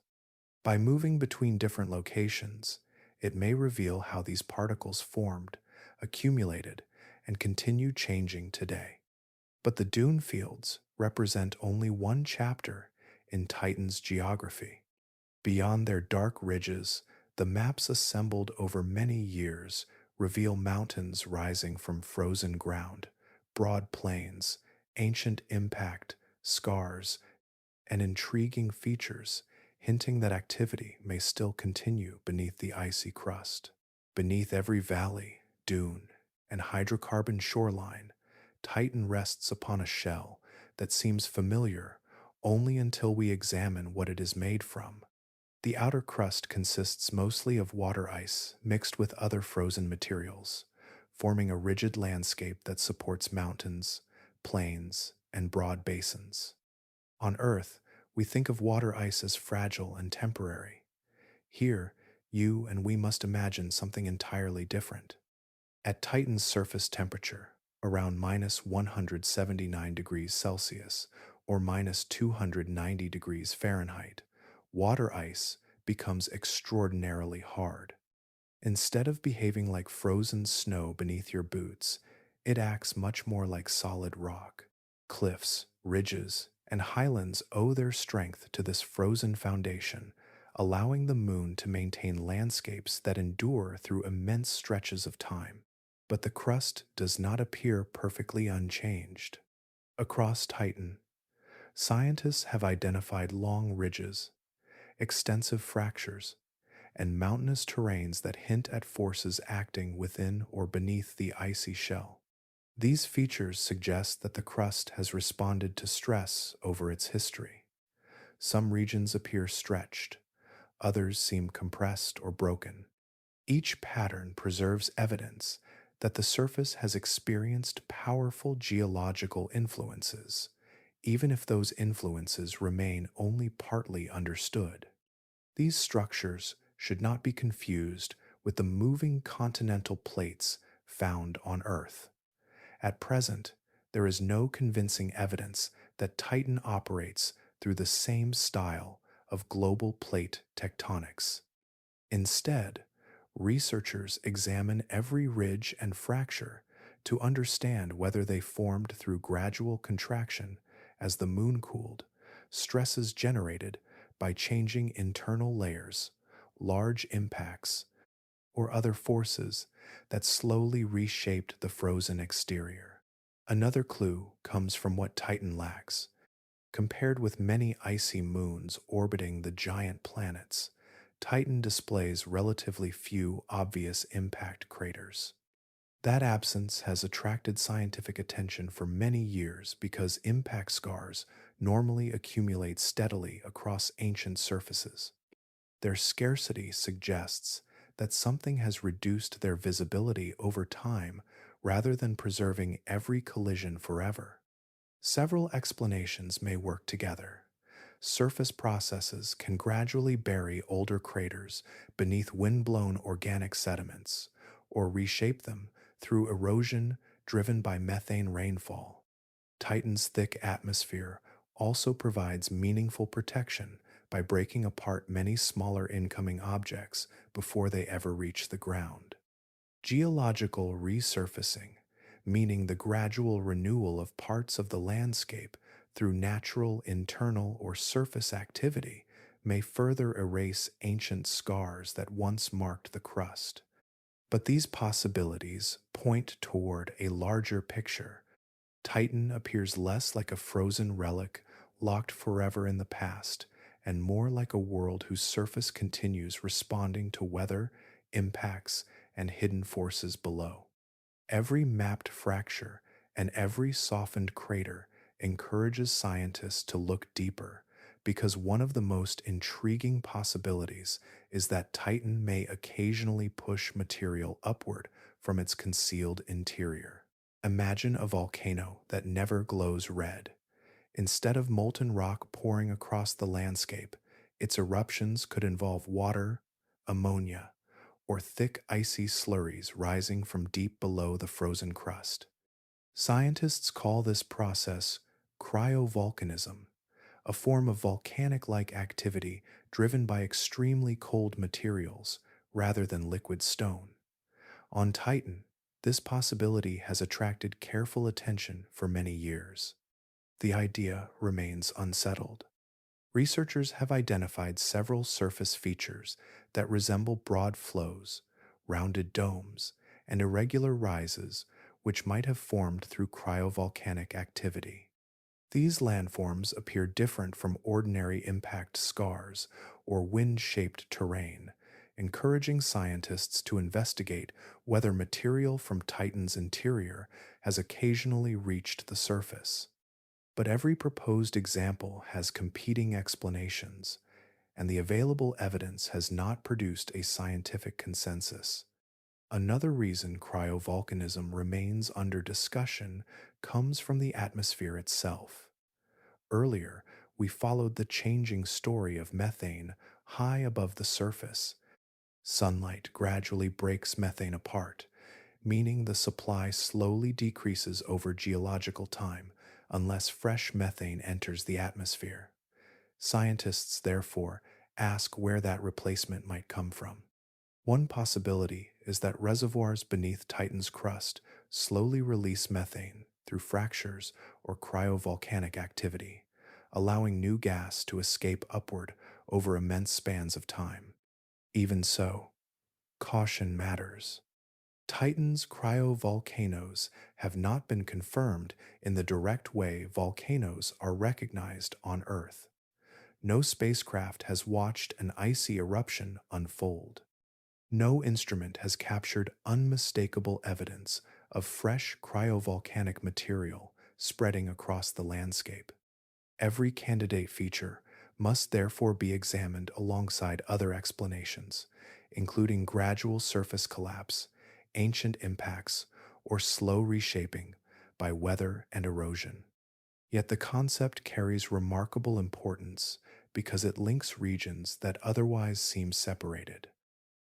By moving between different locations, it may reveal how these particles formed, accumulated, and continue changing today. But the dune fields represent only one chapter in Titan's geography. Beyond their dark ridges, the maps assembled over many years reveal mountains rising from frozen ground, broad plains, ancient impact, scars, and intriguing features, hinting that activity may still continue beneath the icy crust. Beneath every valley, dune, and hydrocarbon shoreline, Titan rests upon a shell that seems familiar only until we examine what it is made from. The outer crust consists mostly of water ice mixed with other frozen materials, forming a rigid landscape that supports mountains, plains, and broad basins. On Earth, we think of water ice as fragile and temporary. Here, you and we must imagine something entirely different. At Titan's surface temperature, around minus 179 degrees Celsius or minus 290 degrees Fahrenheit, water ice becomes extraordinarily hard. Instead of behaving like frozen snow beneath your boots, it acts much more like solid rock. Cliffs, ridges, and highlands owe their strength to this frozen foundation, allowing the moon to maintain landscapes that endure through immense stretches of time. But the crust does not appear perfectly unchanged. Across Titan, scientists have identified long ridges, extensive fractures, and mountainous terrains that hint at forces acting within or beneath the icy shell. These features suggest that the crust has responded to stress over its history. Some regions appear stretched, others seem compressed or broken. Each pattern preserves evidence that the surface has experienced powerful geological influences, even if those influences remain only partly understood. These structures should not be confused with the moving continental plates found on Earth. At present, there is no convincing evidence that Titan operates through the same style of global plate tectonics. Instead, researchers examine every ridge and fracture to understand whether they formed through gradual contraction as the moon cooled, stresses generated by changing internal layers, large impacts, or other forces that slowly reshaped the frozen exterior. Another clue comes from what Titan lacks. Compared with many icy moons orbiting the giant planets, Titan displays relatively few obvious impact craters. That absence has attracted scientific attention for many years because impact scars normally accumulate steadily across ancient surfaces. Their scarcity suggests that something has reduced their visibility over time rather than preserving every collision forever. Several explanations may work together. Surface processes can gradually bury older craters beneath wind-blown organic sediments, or reshape them through erosion driven by methane rainfall. Titan's thick atmosphere also provides meaningful protection by breaking apart many smaller incoming objects before they ever reach the ground. Geological resurfacing, meaning the gradual renewal of parts of the landscape through natural internal or surface activity, may further erase ancient scars that once marked the crust. But these possibilities point toward a larger picture. Titan appears less like a frozen relic locked forever in the past and more like a world whose surface continues responding to weather, impacts, and hidden forces below. Every mapped fracture and every softened crater encourages scientists to look deeper because one of the most intriguing possibilities is that Titan may occasionally push material upward from its concealed interior. Imagine a volcano that never glows red. Instead of molten rock pouring across the landscape, its eruptions could involve water, ammonia, or thick icy slurries rising from deep below the frozen crust. Scientists call this process cryovolcanism, a form of volcanic-like activity driven by extremely cold materials rather than liquid stone. On Titan, this possibility has attracted careful attention for many years. The idea remains unsettled. Researchers have identified several surface features that resemble broad flows, rounded domes, and irregular rises which might have formed through cryovolcanic activity. These landforms appear different from ordinary impact scars or wind-shaped terrain, encouraging scientists to investigate whether material from Titan's interior has occasionally reached the surface. But every proposed example has competing explanations, and the available evidence has not produced a scientific consensus. Another reason cryovolcanism remains under discussion comes from the atmosphere itself. Earlier, we followed the changing story of methane high above the surface. Sunlight gradually breaks methane apart, meaning the supply slowly decreases over geological time unless fresh methane enters the atmosphere. Scientists, therefore, ask where that replacement might come from. One possibility is that reservoirs beneath Titan's crust slowly release methane through fractures or cryovolcanic activity, allowing new gas to escape upward over immense spans of time. Even so, caution matters. Titan's cryovolcanoes have not been confirmed in the direct way volcanoes are recognized on Earth. No spacecraft has watched an icy eruption unfold. No instrument has captured unmistakable evidence of fresh cryovolcanic material spreading across the landscape. Every candidate feature must therefore be examined alongside other explanations, including gradual surface collapse, ancient impacts, or slow reshaping by weather and erosion. Yet the concept carries remarkable importance because it links regions that otherwise seem separated.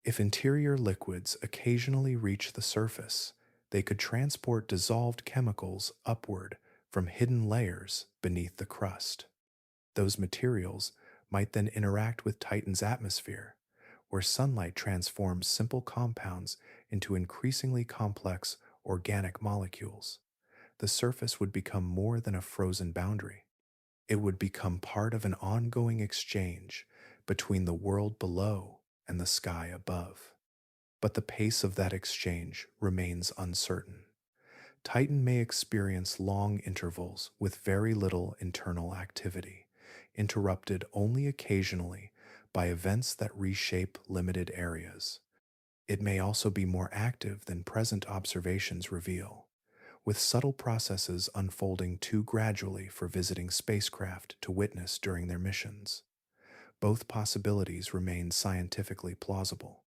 If interior liquids occasionally reach the surface, they could transport dissolved chemicals upward from hidden layers beneath the crust. Those materials might then interact with Titan's atmosphere, where sunlight transforms simple compounds into increasingly complex organic molecules. The surface would become more than a frozen boundary. It would become part of an ongoing exchange between the world below and the sky above. But the pace of that exchange remains uncertain. Titan may experience long intervals with very little internal activity, interrupted only occasionally by events that reshape limited areas. It may also be more active than present observations reveal, with subtle processes unfolding too gradually for visiting spacecraft to witness during their missions. Both possibilities remain scientifically plausible.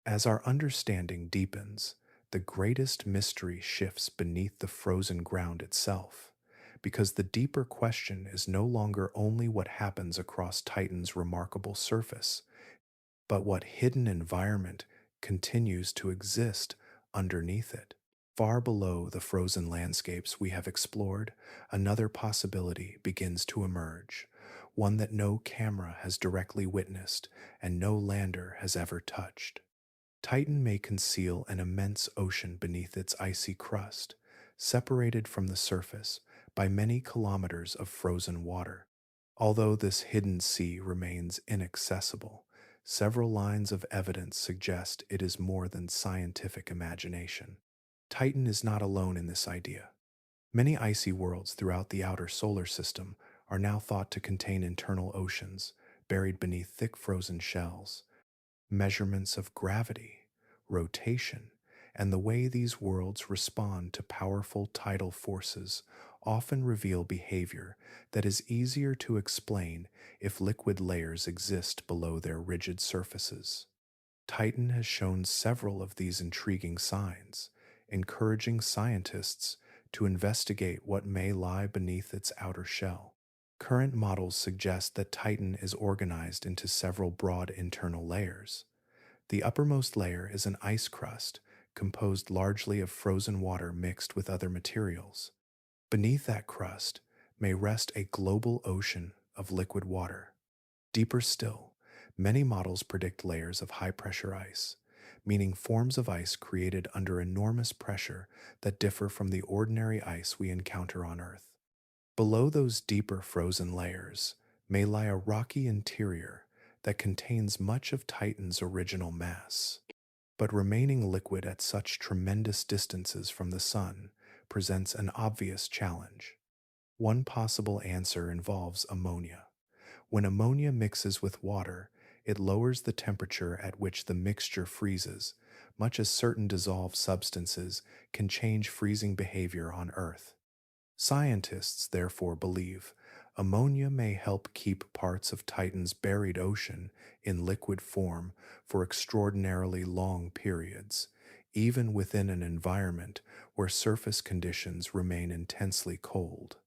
As our understanding deepens, the greatest mystery shifts beneath the frozen ground itself, because the deeper question is no longer only what happens across Titan's remarkable surface, but what hidden environment continues to exist underneath it. Far below the frozen landscapes we have explored, another possibility begins to emerge, one that no camera has directly witnessed and no lander has ever touched. Titan may conceal an immense ocean beneath its icy crust, separated from the surface by many kilometers of frozen water. Although this hidden sea remains inaccessible, several lines of evidence suggest it is more than scientific imagination. Titan is not alone in this idea. Many icy worlds throughout the outer solar system are now thought to contain internal oceans buried beneath thick frozen shells. Measurements of gravity, rotation, and the way these worlds respond to powerful tidal forces often reveal behavior that is easier to explain if liquid layers exist below their rigid surfaces. Titan has shown several of these intriguing signs, encouraging scientists to investigate what may lie beneath its outer shell. Current models suggest that Titan is organized into several broad internal layers. The uppermost layer is an ice crust composed largely of frozen water mixed with other materials. Beneath that crust may rest a global ocean of liquid water. Deeper still, many models predict layers of high-pressure ice, meaning forms of ice created under enormous pressure that differ from the ordinary ice we encounter on Earth. Below those deeper frozen layers may lie a rocky interior that contains much of Titan's original mass. But remaining liquid at such tremendous distances from the sun presents an obvious challenge. One possible answer involves ammonia. When ammonia mixes with water, it lowers the temperature at which the mixture freezes, much as certain dissolved substances can change freezing behavior on Earth. Scientists therefore believe ammonia may help keep parts of Titan's buried ocean in liquid form for extraordinarily long periods, even within an environment where surface conditions remain intensely cold.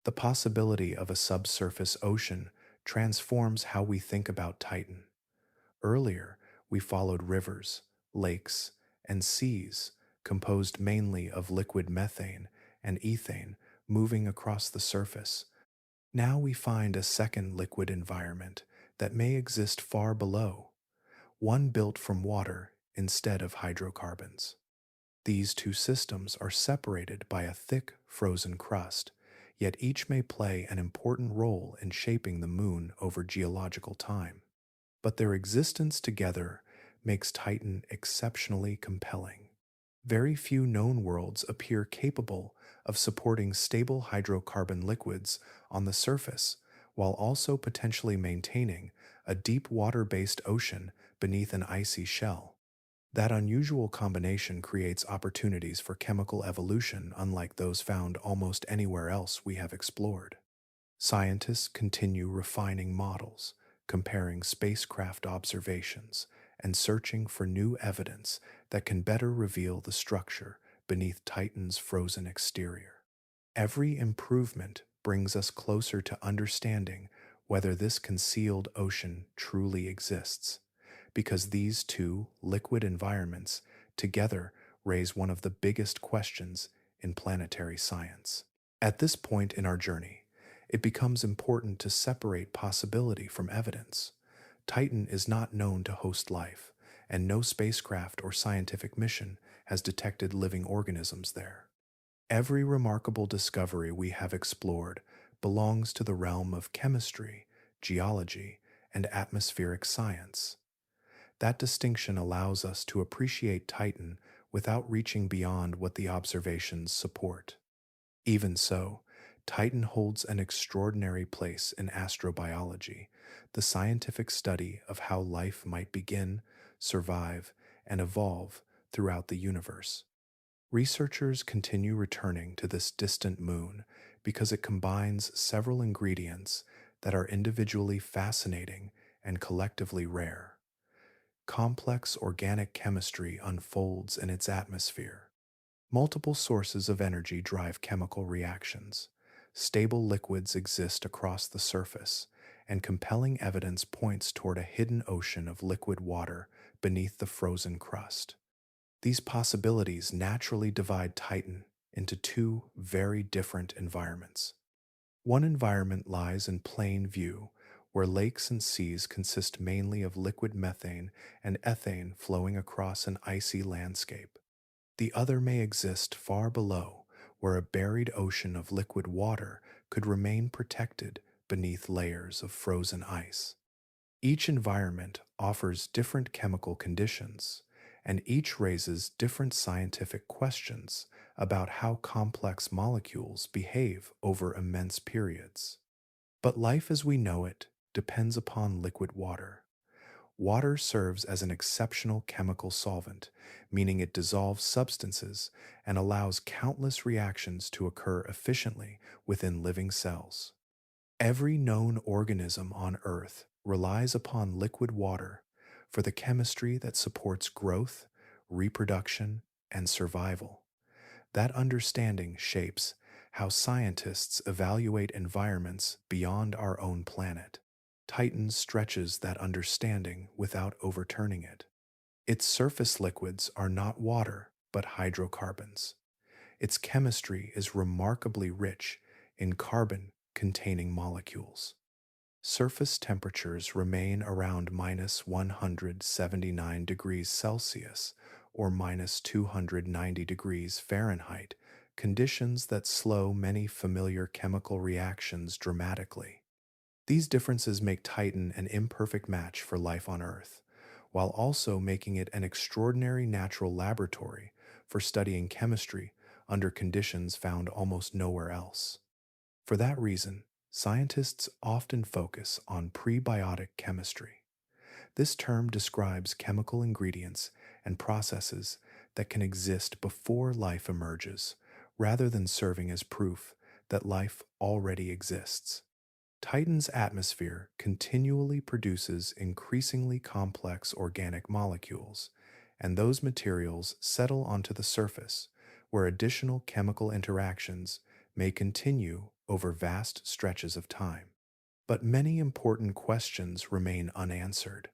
The possibility of a subsurface ocean transforms how we think about Titan. Earlier, we followed rivers, lakes, and seas composed mainly of liquid methane and ethane moving across the surface. Now we find a second liquid environment that may exist far below, one built from water instead of hydrocarbons. These two systems are separated by a thick, frozen crust, yet each may play an important role in shaping the moon over geological time. But their existence together makes Titan exceptionally compelling. Very few known worlds appear capable of supporting stable hydrocarbon liquids on the surface while also potentially maintaining a deep water-based ocean beneath an icy shell. That unusual combination creates opportunities for chemical evolution unlike those found almost anywhere else we have explored. Scientists continue refining models, comparing spacecraft observations, and searching for new evidence that can better reveal the structure beneath Titan's frozen exterior. Every improvement brings us closer to understanding whether this concealed ocean truly exists, because these two liquid environments together raise one of the biggest questions in planetary science. At this point in our journey, it becomes important to separate possibility from evidence. Titan is not known to host life, and no spacecraft or scientific mission has detected living organisms there. Every remarkable discovery we have explored belongs to the realm of chemistry, geology, and atmospheric science. That distinction allows us to appreciate Titan without reaching beyond what the observations support. Even so, Titan holds an extraordinary place in astrobiology, the scientific study of how life might begin, survive, and evolve throughout the universe. Researchers continue returning to this distant moon because it combines several ingredients that are individually fascinating and collectively rare. Complex organic chemistry unfolds in its atmosphere. Multiple sources of energy drive chemical reactions. Stable liquids exist across the surface, and compelling evidence points toward a hidden ocean of liquid water beneath the frozen crust. These possibilities naturally divide Titan into two very different environments. One environment lies in plain view, where lakes and seas consist mainly of liquid methane and ethane flowing across an icy landscape. The other may exist far below, where a buried ocean of liquid water could remain protected beneath layers of frozen ice. Each environment offers different chemical conditions, and each raises different scientific questions about how complex molecules behave over immense periods. But life as we know it depends upon liquid water. Water serves as an exceptional chemical solvent, meaning it dissolves substances and allows countless reactions to occur efficiently within living cells. Every known organism on Earth relies upon liquid water for the chemistry that supports growth, reproduction, and survival. That understanding shapes how scientists evaluate environments beyond our own planet. Titan stretches that understanding without overturning it. Its surface liquids are not water, but hydrocarbons. Its chemistry is remarkably rich in carbon containing molecules. Surface temperatures remain around minus 179 degrees Celsius or minus 290 degrees Fahrenheit, conditions that slow many familiar chemical reactions dramatically. These differences make Titan an imperfect match for life on Earth, while also making it an extraordinary natural laboratory for studying chemistry under conditions found almost nowhere else. For that reason, scientists often focus on prebiotic chemistry. This term describes chemical ingredients and processes that can exist before life emerges, rather than serving as proof that life already exists. Titan's atmosphere continually produces increasingly complex organic molecules, and those materials settle onto the surface, where additional chemical interactions may continue over vast stretches of time. But many important questions remain unanswered.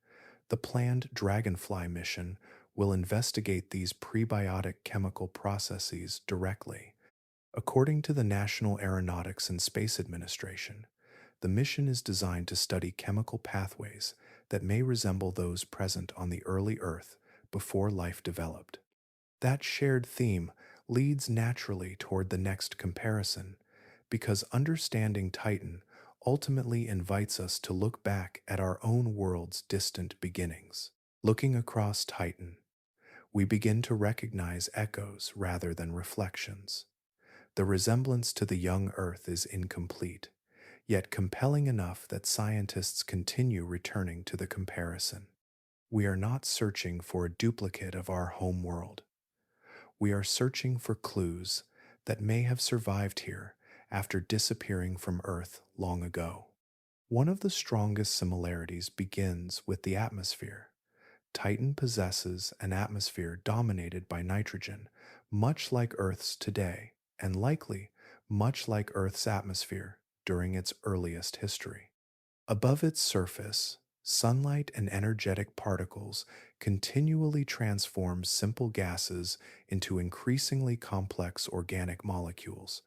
The planned Dragonfly mission will investigate these prebiotic chemical processes directly. According to the National Aeronautics and Space Administration, the mission is designed to study chemical pathways that may resemble those present on the early Earth before life developed. That shared theme leads naturally toward the next comparison, because understanding Titan ultimately invites us to look back at our own world's distant beginnings. Looking across Titan, we begin to recognize echoes rather than reflections. The resemblance to the young Earth is incomplete, yet compelling enough that scientists continue returning to the comparison. We are not searching for a duplicate of our home world. We are searching for clues that may have survived here after disappearing from Earth long ago. One of the strongest similarities begins with the atmosphere. Titan possesses an atmosphere dominated by nitrogen, much like Earth's today, and likely much like Earth's atmosphere during its earliest history. Above its surface, sunlight and energetic particles continually transform simple gases into increasingly complex organic molecules.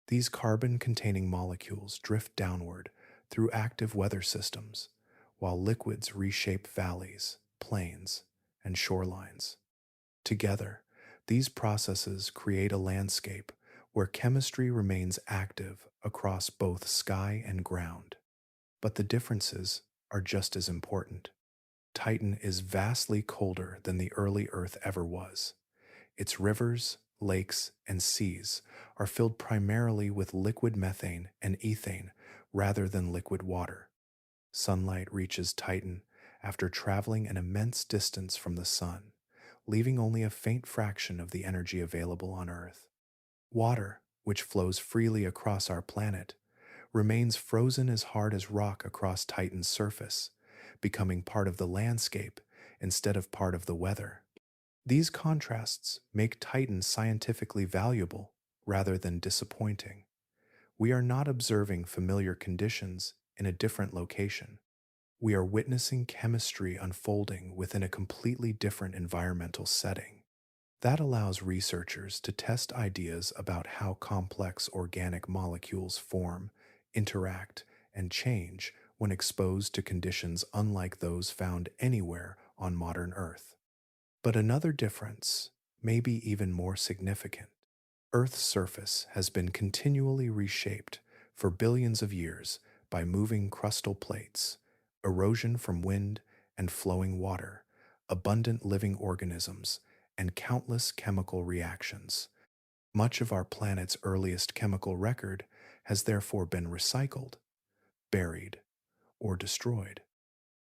These carbon containing molecules drift downward through active weather systems, while liquids reshape valleys, plains, and shorelines. Together, these processes create a landscape where chemistry remains active across both sky and ground. But the differences are just as important. Titan is vastly colder than the early Earth ever was. Its rivers, lakes, and seas are filled primarily with liquid methane and ethane rather than liquid water. Sunlight reaches Titan after traveling an immense distance from the sun, leaving only a faint fraction of the energy available on Earth. Water, which flows freely across our planet, remains frozen as hard as rock across Titan's surface, becoming part of the landscape instead of part of the weather. These contrasts make Titan scientifically valuable rather than disappointing. We are not observing familiar conditions in a different location. We are witnessing chemistry unfolding within a completely different environmental setting. That allows researchers to test ideas about how complex organic molecules form, interact, and change when exposed to conditions unlike those found anywhere on modern Earth. But another difference, maybe even more significant, Earth's surface has been continually reshaped for billions of years by moving crustal plates, erosion from wind and flowing water, abundant living organisms, and countless chemical reactions. Much of our planet's earliest chemical record has therefore been recycled, buried, or destroyed.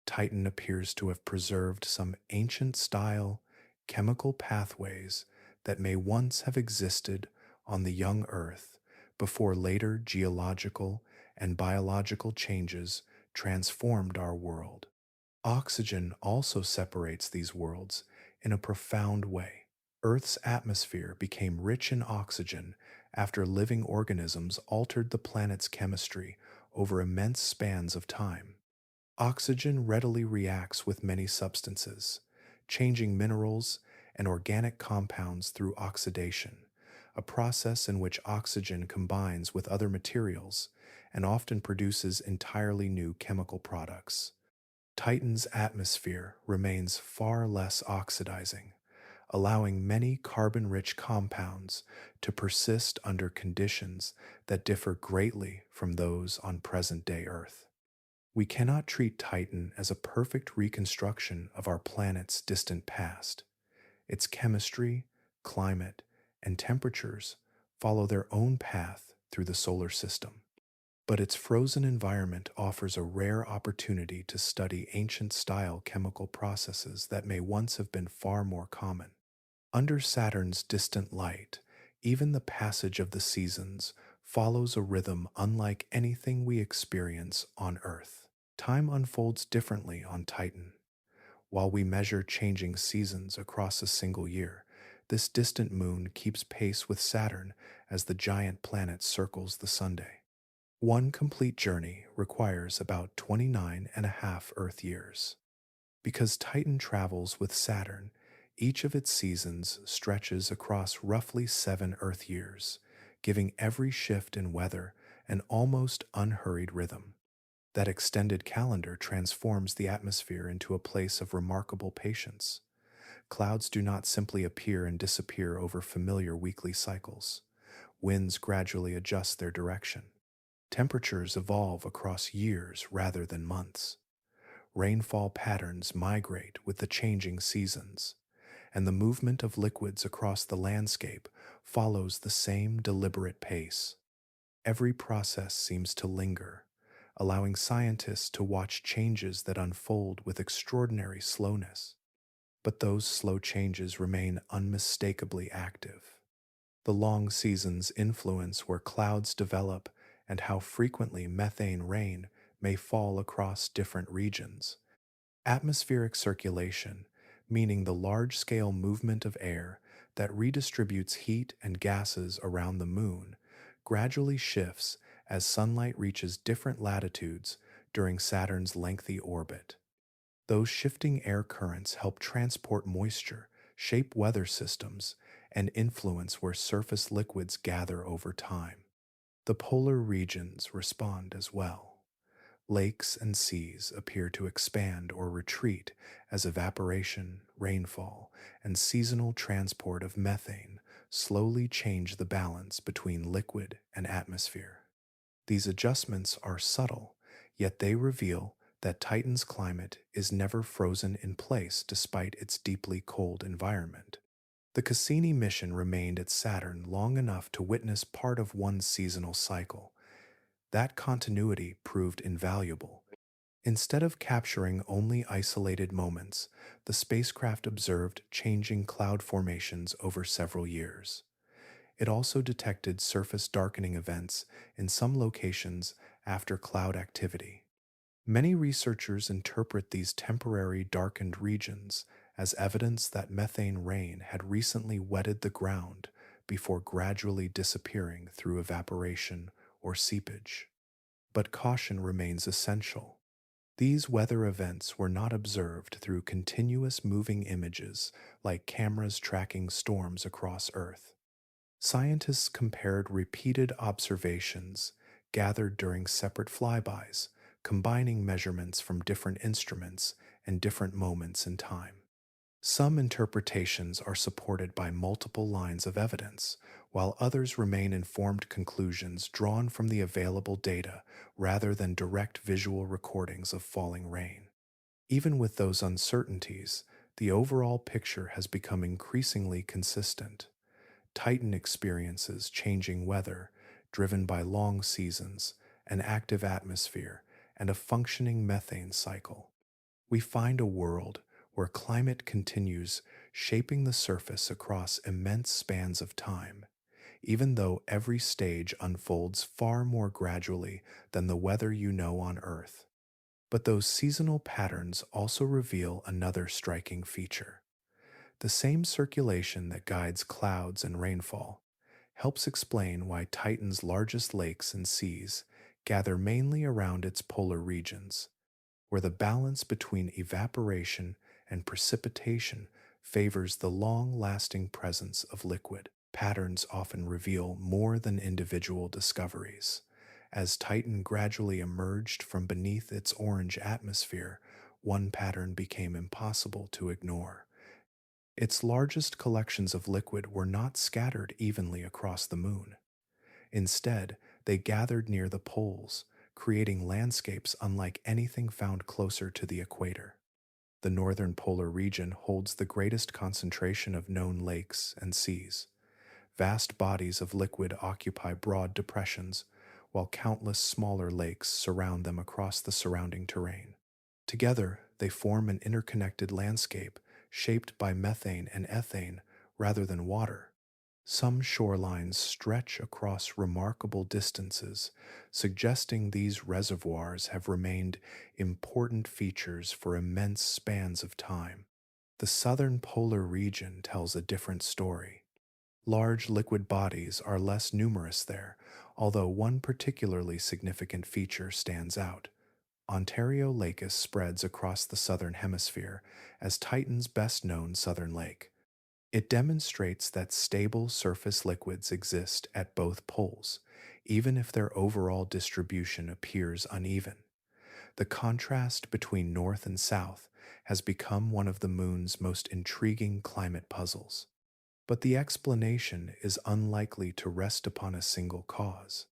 Titan appears to have preserved some ancient style chemical pathways that may once have existed on the young Earth before later geological and biological changes transformed our world. Oxygen also separates these worlds in a profound way. Earth's atmosphere became rich in oxygen after living organisms altered the planet's chemistry over immense spans of time. Oxygen readily reacts with many substances, changing minerals and organic compounds through oxidation, a process in which oxygen combines with other materials and often produces entirely new chemical products. Titan's atmosphere remains far less oxidizing, allowing many carbon-rich compounds to persist under conditions that differ greatly from those on present-day Earth. We cannot treat Titan as a perfect reconstruction of our planet's distant past. Its chemistry, climate, and temperatures follow their own path through the solar system. But its frozen environment offers a rare opportunity to study ancient-style chemical processes that may once have been far more common. Under Saturn's distant light, even the passage of the seasons follows a rhythm unlike anything we experience on Earth. Time unfolds differently on Titan. While we measure changing seasons across a single year, this distant moon keeps pace with Saturn as the giant planet circles the Sunday. One complete journey requires about 29 and a half Earth years. Because Titan travels with Saturn, each of its seasons stretches across roughly 7 Earth years, giving every shift in weather an almost unhurried rhythm. That extended calendar transforms the atmosphere into a place of remarkable patience. Clouds do not simply appear and disappear over familiar weekly cycles. Winds gradually adjust their direction. Temperatures evolve across years rather than months. Rainfall patterns migrate with the changing seasons, and the movement of liquids across the landscape follows the same deliberate pace. Every process seems to linger, allowing scientists to watch changes that unfold with extraordinary slowness. But those slow changes remain unmistakably active. The long seasons influence where clouds develop and how frequently methane rain may fall across different regions. Atmospheric circulation, meaning the large scale movement of air that redistributes heat and gases around the moon, gradually shifts as sunlight reaches different latitudes during Saturn's lengthy orbit. Those shifting air currents help transport moisture, shape weather systems, and influence where surface liquids gather over time. The polar regions respond as well. Lakes and seas appear to expand or retreat as evaporation, rainfall, and seasonal transport of methane slowly change the balance between liquid and atmosphere. These adjustments are subtle, yet they reveal that Titan's climate is never frozen in place despite its deeply cold environment. The Cassini mission remained at Saturn long enough to witness part of one seasonal cycle. That continuity proved invaluable. Instead of capturing only isolated moments, the spacecraft observed changing cloud formations over several years. It also detected surface darkening events in some locations after cloud activity. Many researchers interpret these temporary darkened regions as evidence that methane rain had recently wetted the ground before gradually disappearing through evaporation or seepage. But caution remains essential. These weather events were not observed through continuous moving images like cameras tracking storms across Earth. Scientists compared repeated observations gathered during separate flybys, combining measurements from different instruments and different moments in time. Some interpretations are supported by multiple lines of evidence, while others remain informed conclusions drawn from the available data rather than direct visual recordings of falling rain. Even with those uncertainties, the overall picture has become increasingly consistent. Titan experiences changing weather, driven by long seasons, an active atmosphere, and a functioning methane cycle. We find a world where climate continues shaping the surface across immense spans of time, even though every stage unfolds far more gradually than the weather you know on Earth. But those seasonal patterns also reveal another striking feature. The same circulation that guides clouds and rainfall helps explain why Titan's largest lakes and seas gather mainly around its polar regions, where the balance between evaporation and precipitation favors the long-lasting presence of liquid. Patterns often reveal more than individual discoveries. As Titan gradually emerged from beneath its orange atmosphere, one pattern became impossible to ignore. Its largest collections of liquid were not scattered evenly across the moon. Instead, they gathered near the poles, creating landscapes unlike anything found closer to the equator. The northern polar region holds the greatest concentration of known lakes and seas. Vast bodies of liquid occupy broad depressions, while countless smaller lakes surround them across the surrounding terrain. Together, they form an interconnected landscape shaped by methane and ethane rather than water. Some shorelines stretch across remarkable distances, suggesting these reservoirs have remained important features for immense spans of time. The southern polar region tells a different story. Large liquid bodies are less numerous there, although one particularly significant feature stands out: Ontario Lacus spreads across the southern hemisphere as Titan's best known southern lake. It demonstrates that stable surface liquids exist at both poles, even if their overall distribution appears uneven. The contrast between north and south has become one of the moon's most intriguing climate puzzles. But the explanation is unlikely to rest upon a single cause.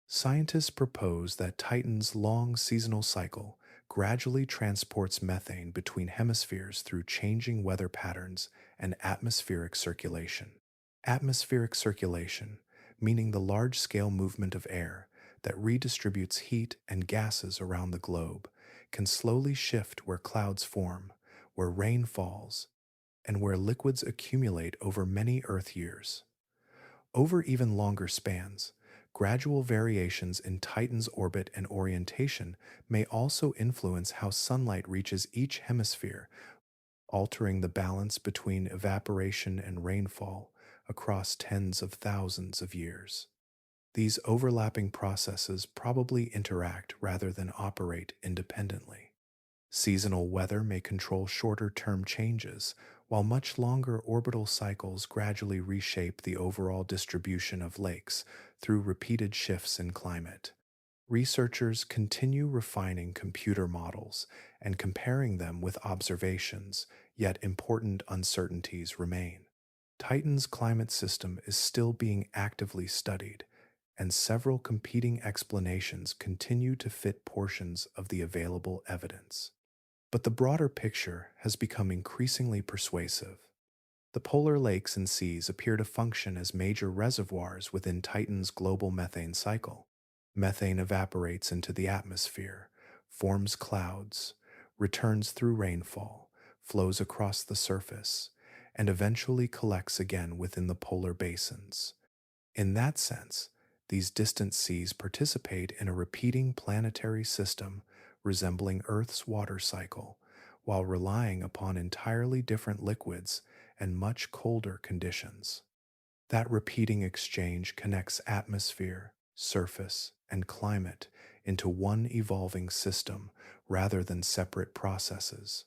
Scientists propose that Titan's long seasonal cycle gradually transports methane between hemispheres through changing weather patterns and atmospheric circulation. Atmospheric circulation, meaning the large scale movement of air that redistributes heat and gases around the globe, can slowly shift where clouds form, where rain falls, and where liquids accumulate over many Earth years. Over even longer spans, gradual variations in Titan's orbit and orientation may also influence how sunlight reaches each hemisphere, altering the balance between evaporation and rainfall across tens of thousands of years. These overlapping processes probably interact rather than operate independently. Seasonal weather may control shorter term changes, while much longer orbital cycles gradually reshape the overall distribution of lakes through repeated shifts in climate. Researchers continue refining computer models and comparing them with observations, yet important uncertainties remain. Titan's climate system is still being actively studied, and several competing explanations continue to fit portions of the available evidence. But the broader picture has become increasingly persuasive. The polar lakes and seas appear to function as major reservoirs within Titan's global methane cycle. Methane evaporates into the atmosphere, forms clouds, returns through rainfall, flows across the surface, and eventually collects again within the polar basins. In that sense, these distant seas participate in a repeating planetary system resembling Earth's water cycle, while relying upon entirely different liquids and much colder conditions. That repeating exchange connects atmosphere, surface, and climate into one evolving system rather than separate processes.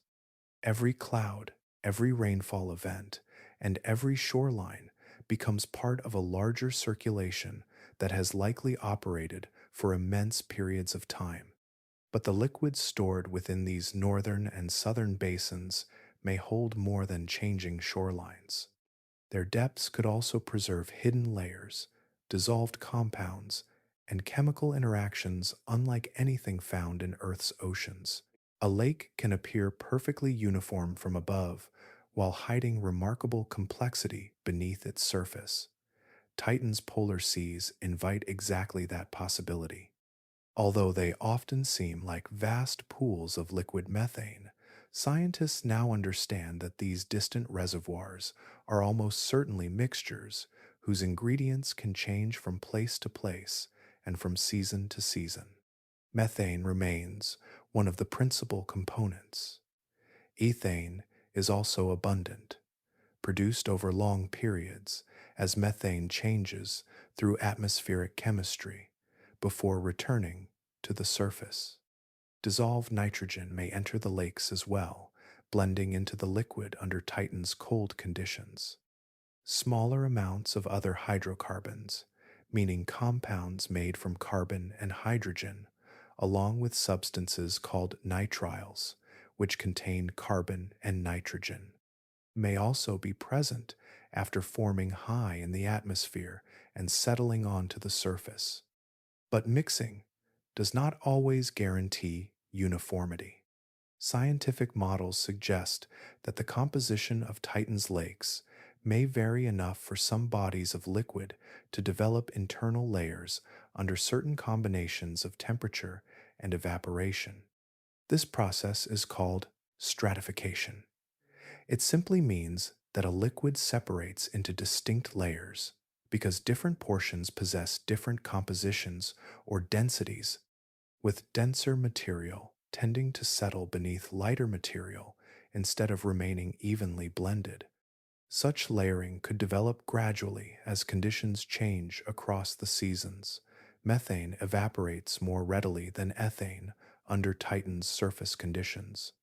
Every cloud, every rainfall event, and every shoreline becomes part of a larger circulation that has likely operated for immense periods of time. But the liquids stored within these northern and southern basins may hold more than changing shorelines. Their depths could also preserve hidden layers, dissolved compounds, and chemical interactions unlike anything found in Earth's oceans. A lake can appear perfectly uniform from above while hiding remarkable complexity beneath its surface. Titan's polar seas invite exactly that possibility. Although they often seem like vast pools of liquid methane, scientists now understand that these distant reservoirs are almost certainly mixtures whose ingredients can change from place to place and from season to season. Methane remains one of the principal components. Ethane is also abundant, produced over long periods as methane changes through atmospheric chemistry before returning to the surface. Dissolved nitrogen may enter the lakes as well, blending into the liquid under Titan's cold conditions. Smaller amounts of other hydrocarbons, meaning compounds made from carbon and hydrogen, along with substances called nitriles, which contain carbon and nitrogen, may also be present after forming high in the atmosphere and settling onto the surface. But mixing does not always guarantee uniformity. Scientific models suggest that the composition of Titan's lakes may vary enough for some bodies of liquid to develop internal layers under certain combinations of temperature and evaporation. This process is called stratification. It simply means that a liquid separates into distinct layers because different portions possess different compositions or densities, with denser material tending to settle beneath lighter material instead of remaining evenly blended. Such layering could develop gradually as conditions change across the seasons. Methane evaporates more readily than ethane under Titan's surface conditions.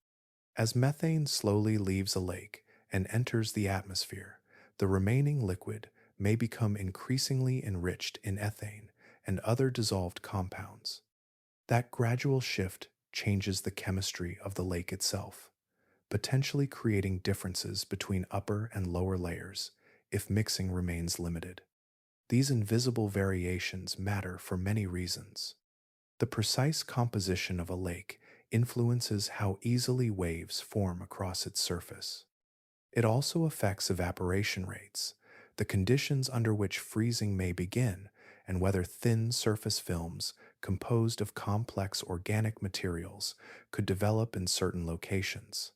As methane slowly leaves a lake and enters the atmosphere, the remaining liquid may become increasingly enriched in ethane and other dissolved compounds. That gradual shift changes the chemistry of the lake itself, potentially creating differences between upper and lower layers if mixing remains limited. These invisible variations matter for many reasons. The precise composition of a lake influences how easily waves form across its surface. It also affects evaporation rates, the conditions under which freezing may begin, and whether thin surface films composed of complex organic materials could develop in certain locations.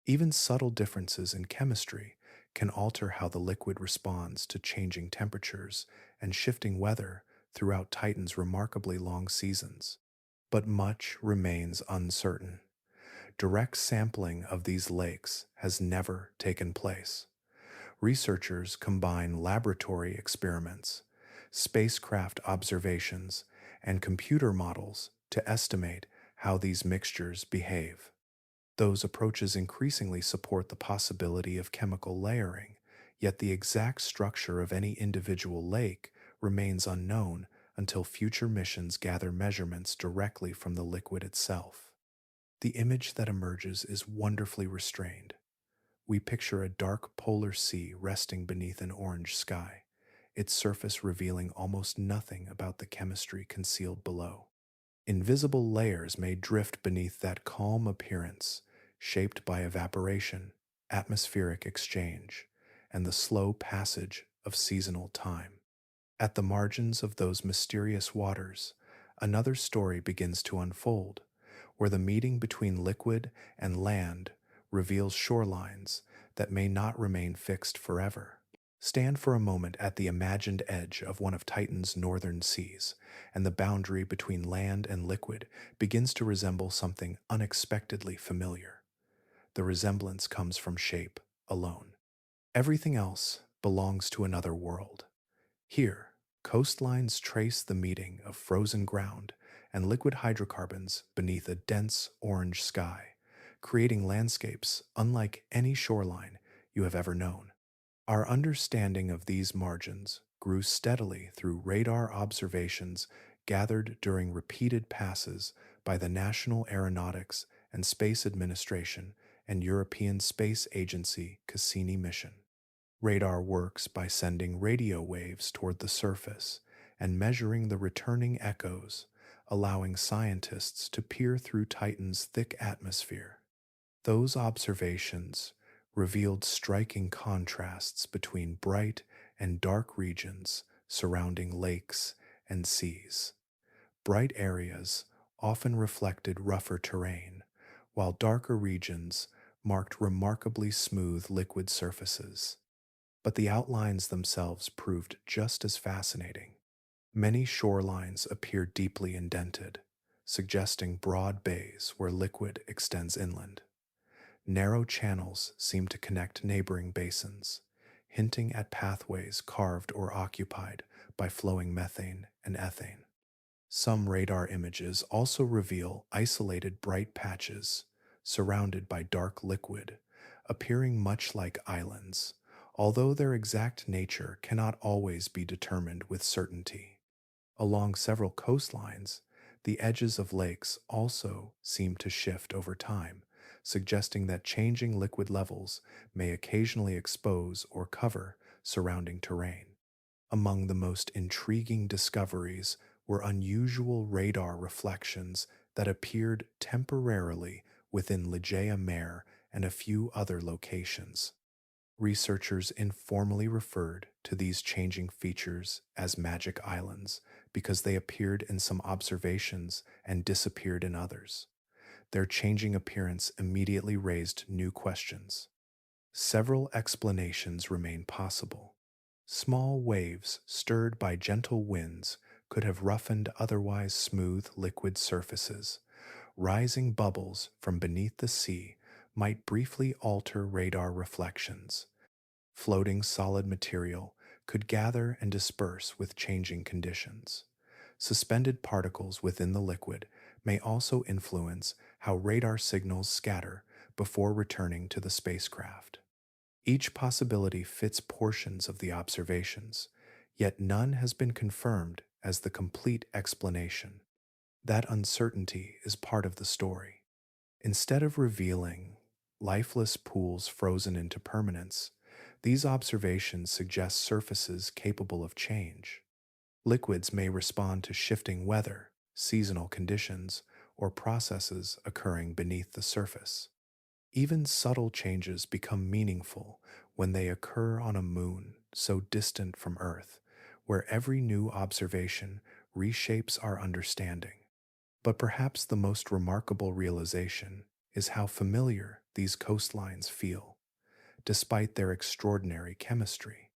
Even subtle differences in chemistry can alter how the liquid responds to changing temperatures and shifting weather throughout Titan's remarkably long seasons. But much remains uncertain. Direct sampling of these lakes has never taken place. Researchers combine laboratory experiments, spacecraft observations, and computer models to estimate how these mixtures behave. Those approaches increasingly support the possibility of chemical layering, yet the exact structure of any individual lake remains unknown until future missions gather measurements directly from the liquid itself. The image that emerges is wonderfully restrained. We picture a dark polar sea resting beneath an orange sky, its surface revealing almost nothing about the chemistry concealed below. Invisible layers may drift beneath that calm appearance, shaped by evaporation, atmospheric exchange, and the slow passage of seasonal time. At the margins of those mysterious waters, another story begins to unfold, where the meeting between liquid and land reveals shorelines that may not remain fixed forever. Stand for a moment at the imagined edge of one of Titan's northern seas, and the boundary between land and liquid begins to resemble something unexpectedly familiar. The resemblance comes from shape alone. Everything else belongs to another world. Here, coastlines trace the meeting of frozen ground and liquid hydrocarbons beneath a dense orange sky, creating landscapes unlike any shoreline you have ever known. Our understanding of these margins grew steadily through radar observations gathered during repeated passes by the National Aeronautics and Space Administration and European Space Agency Cassini mission. Radar works by sending radio waves toward the surface and measuring the returning echoes, allowing scientists to peer through Titan's thick atmosphere. Those observations revealed striking contrasts between bright and dark regions surrounding lakes and seas. Bright areas often reflected rougher terrain, while darker regions marked remarkably smooth liquid surfaces. But the outlines themselves proved just as fascinating. Many shorelines appear deeply indented, suggesting broad bays where liquid extends inland. Narrow channels seem to connect neighboring basins, hinting at pathways carved or occupied by flowing methane and ethane. Some radar images also reveal isolated bright patches surrounded by dark liquid, appearing much like islands, although their exact nature cannot always be determined with certainty. Along several coastlines, the edges of lakes also seem to shift over time, suggesting that changing liquid levels may occasionally expose or cover surrounding terrain. Among the most intriguing discoveries were unusual radar reflections that appeared temporarily within Ligeia Mare and a few other locations. Researchers informally referred to these changing features as magic islands because they appeared in some observations and disappeared in others. Their changing appearance immediately raised new questions. Several explanations remain possible. Small waves stirred by gentle winds could have roughened otherwise smooth liquid surfaces. Rising bubbles from beneath the sea might briefly alter radar reflections. Floating solid material could gather and disperse with changing conditions. Suspended particles within the liquid may also influence how radar signals scatter before returning to the spacecraft. Each possibility fits portions of the observations, yet none has been confirmed as the complete explanation. That uncertainty is part of the story. Instead of revealing lifeless pools frozen into permanence, these observations suggest surfaces capable of change. Liquids may respond to shifting weather, seasonal conditions, or processes occurring beneath the surface. Even subtle changes become meaningful when they occur on a moon so distant from Earth, where every new observation reshapes our understanding. But perhaps the most remarkable realization is how familiar these coastlines feel, despite their extraordinary chemistry.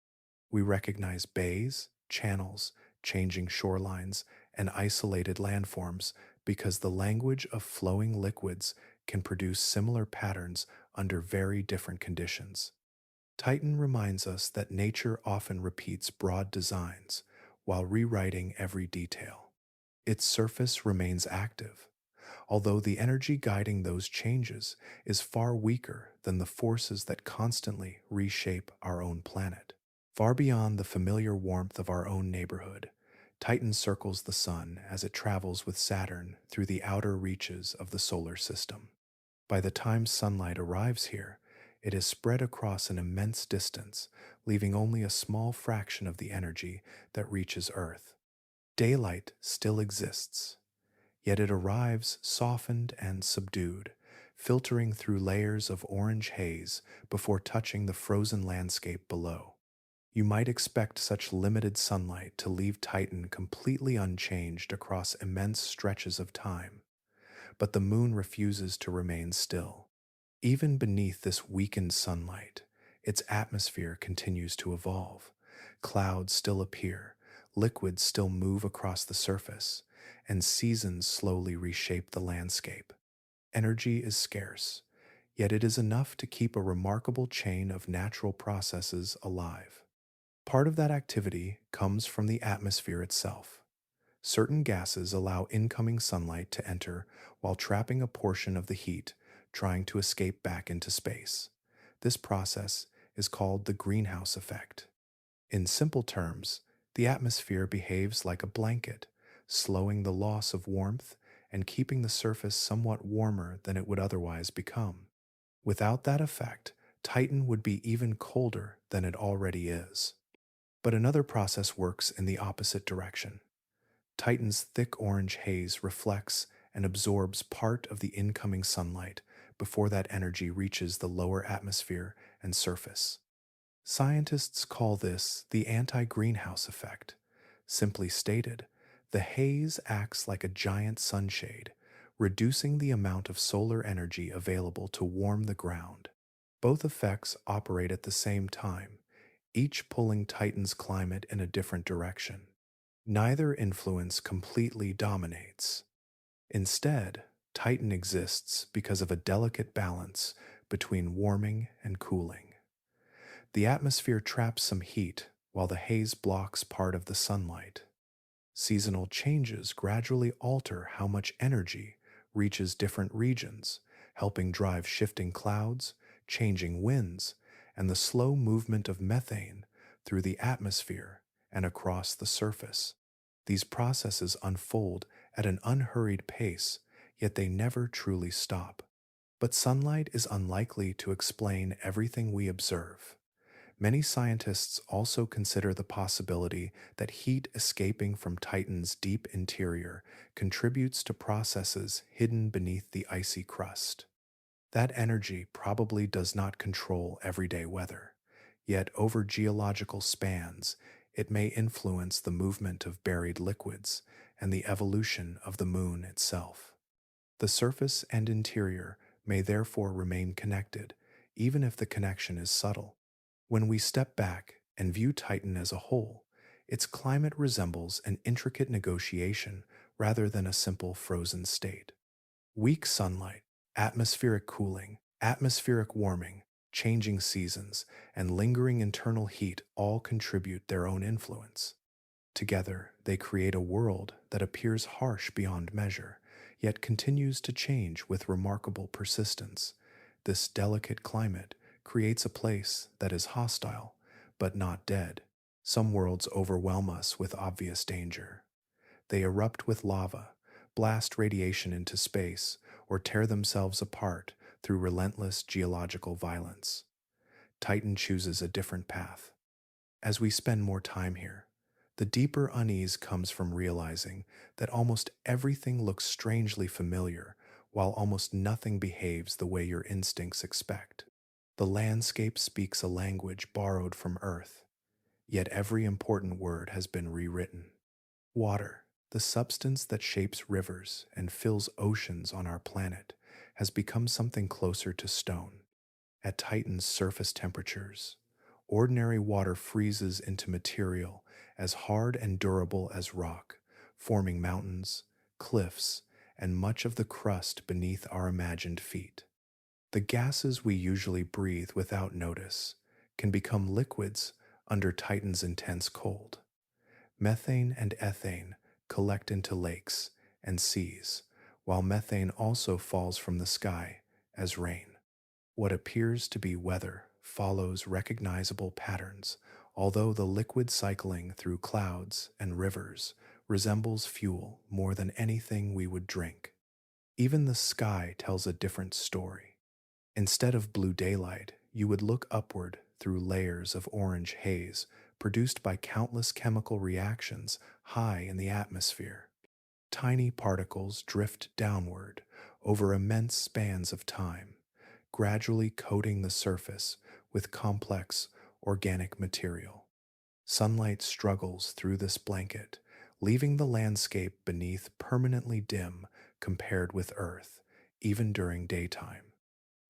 We recognize bays, channels, changing shorelines, and isolated landforms because the language of flowing liquids can produce similar patterns under very different conditions. Titan reminds us that nature often repeats broad designs while rewriting every detail. Its surface remains active, although the energy guiding those changes is far weaker than the forces that constantly reshape our own planet. Far beyond the familiar warmth of our own neighborhood, Titan circles the Sun as it travels with Saturn through the outer reaches of the solar system. By the time sunlight arrives here, it is spread across an immense distance, leaving only a small fraction of the energy that reaches Earth. Daylight still exists, yet it arrives softened and subdued, filtering through layers of orange haze before touching the frozen landscape below. You might expect such limited sunlight to leave Titan completely unchanged across immense stretches of time, but the moon refuses to remain still. Even beneath this weakened sunlight, its atmosphere continues to evolve. Clouds still appear, liquids still move across the surface, and seasons slowly reshape the landscape. Energy is scarce, yet it is enough to keep a remarkable chain of natural processes alive. Part of that activity comes from the atmosphere itself. Certain gases allow incoming sunlight to enter while trapping a portion of the heat, trying to escape back into space. This process is called the greenhouse effect. In simple terms, the atmosphere behaves like a blanket, slowing the loss of warmth and keeping the surface somewhat warmer than it would otherwise become. Without that effect, Titan would be even colder than it already is. But another process works in the opposite direction. Titan's thick orange haze reflects and absorbs part of the incoming sunlight before that energy reaches the lower atmosphere and surface. Scientists call this the anti-greenhouse effect. Simply stated, the haze acts like a giant sunshade, reducing the amount of solar energy available to warm the ground. Both effects operate at the same time, each pulling Titan's climate in a different direction. Neither influence completely dominates. Instead, Titan exists because of a delicate balance between warming and cooling. The atmosphere traps some heat while the haze blocks part of the sunlight. Seasonal changes gradually alter how much energy reaches different regions, helping drive shifting clouds, changing winds, and the slow movement of methane through the atmosphere and across the surface. These processes unfold at an unhurried pace, yet they never truly stop. But sunlight is unlikely to explain everything we observe. Many scientists also consider the possibility that heat escaping from Titan's deep interior contributes to processes hidden beneath the icy crust. That energy probably does not control everyday weather, yet over geological spans, it may influence the movement of buried liquids and the evolution of the moon itself. The surface and interior may therefore remain connected, even if the connection is subtle. When we step back and view Titan as a whole, its climate resembles an intricate negotiation rather than a simple frozen state. Weak sunlight, atmospheric cooling, atmospheric warming, changing seasons, and lingering internal heat all contribute their own influence. Together, they create a world that appears harsh beyond measure, yet continues to change with remarkable persistence. This delicate climate creates a place that is hostile, but not dead. Some worlds overwhelm us with obvious danger. They erupt with lava, blast radiation into space, or tear themselves apart through relentless geological violence. Titan chooses a different path. As we spend more time here, the deeper unease comes from realizing that almost everything looks strangely familiar, while almost nothing behaves the way your instincts expect. The landscape speaks a language borrowed from Earth, yet every important word has been rewritten. Water, the substance that shapes rivers and fills oceans on our planet, has become something closer to stone. At Titan's surface temperatures, ordinary water freezes into material as hard and durable as rock, forming mountains, cliffs, and much of the crust beneath our imagined feet. The gases we usually breathe without notice can become liquids under Titan's intense cold. Methane and ethane collect into lakes and seas, while methane also falls from the sky as rain. What appears to be weather follows recognizable patterns, although the liquid cycling through clouds and rivers resembles fuel more than anything we would drink. Even the sky tells a different story. Instead of blue daylight, you would look upward through layers of orange haze produced by countless chemical reactions high in the atmosphere. Tiny particles drift downward over immense spans of time, gradually coating the surface with complex organic material. Sunlight struggles through this blanket, leaving the landscape beneath permanently dim compared with Earth, even during daytime.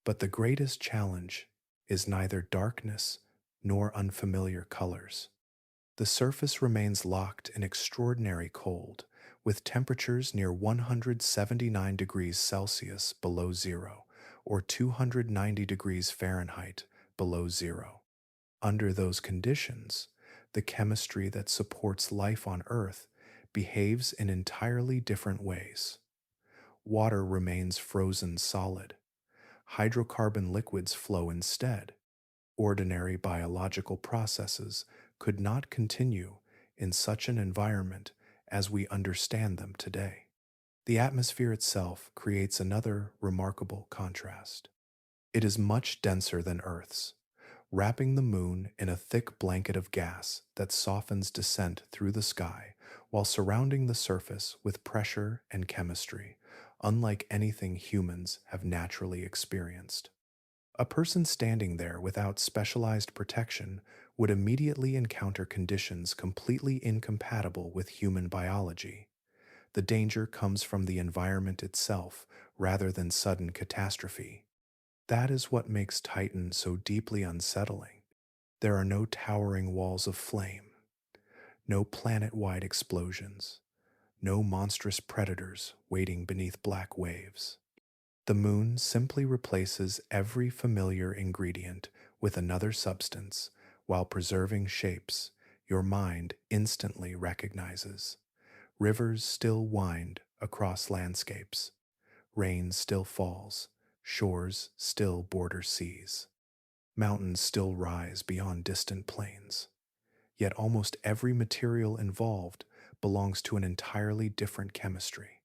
But the greatest challenge is neither darkness nor unfamiliar colors. The surface remains locked in extraordinary cold, with temperatures near 179 degrees Celsius below zero, or 290 degrees Fahrenheit below zero. Under those conditions, the chemistry that supports life on Earth behaves in entirely different ways. Water remains frozen solid. Hydrocarbon liquids flow instead. Ordinary biological processes could not continue in such an environment as we understand them today. The atmosphere itself creates another remarkable contrast. It is much denser than Earth's, wrapping the moon in a thick blanket of gas that softens descent through the sky while surrounding the surface with pressure and chemistry, unlike anything humans have naturally experienced. A person standing there without specialized protection would immediately encounter conditions completely incompatible with human biology. The danger comes from the environment itself rather than sudden catastrophe. That is what makes Titan so deeply unsettling. There are no towering walls of flame, no planet-wide explosions, no monstrous predators waiting beneath black waves. The moon simply replaces every familiar ingredient with another substance while preserving shapes your mind instantly recognizes. Rivers still wind across landscapes. Rain still falls. Shores still border seas. Mountains still rise beyond distant plains. Yet almost every material involved belongs to an entirely different chemistry.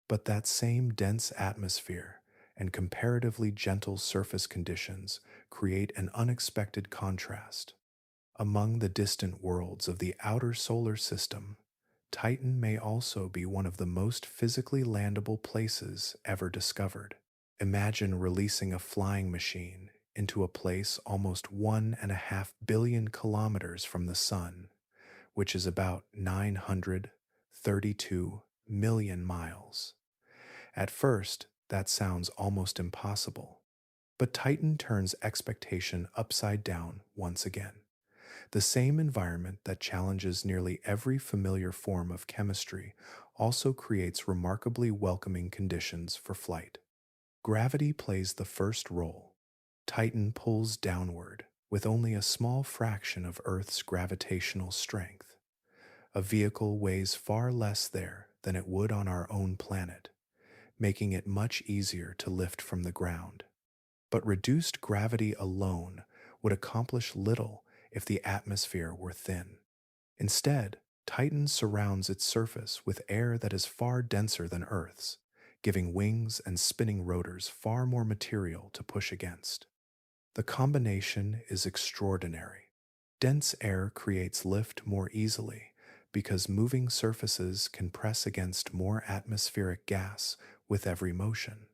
But that same dense atmosphere and comparatively gentle surface conditions create an unexpected contrast. Among the distant worlds of the outer solar system, Titan may also be one of the most physically landable places ever discovered. Imagine releasing a flying machine into a place almost 1.5 billion kilometers from the Sun, which is about 932 million miles. At first, that sounds almost impossible. But Titan turns expectation upside down once again. The same environment that challenges nearly every familiar form of chemistry also creates remarkably welcoming conditions for flight. Gravity plays the first role. Titan pulls downward with only a small fraction of Earth's gravitational strength. A vehicle weighs far less there than it would on our own planet, making it much easier to lift from the ground. But reduced gravity alone would accomplish little if the atmosphere were thin. Instead, Titan surrounds its surface with air that is far denser than Earth's, giving wings and spinning rotors far more material to push against. The combination is extraordinary. Dense air creates lift more easily because moving surfaces can press against more atmospheric gas with every motion.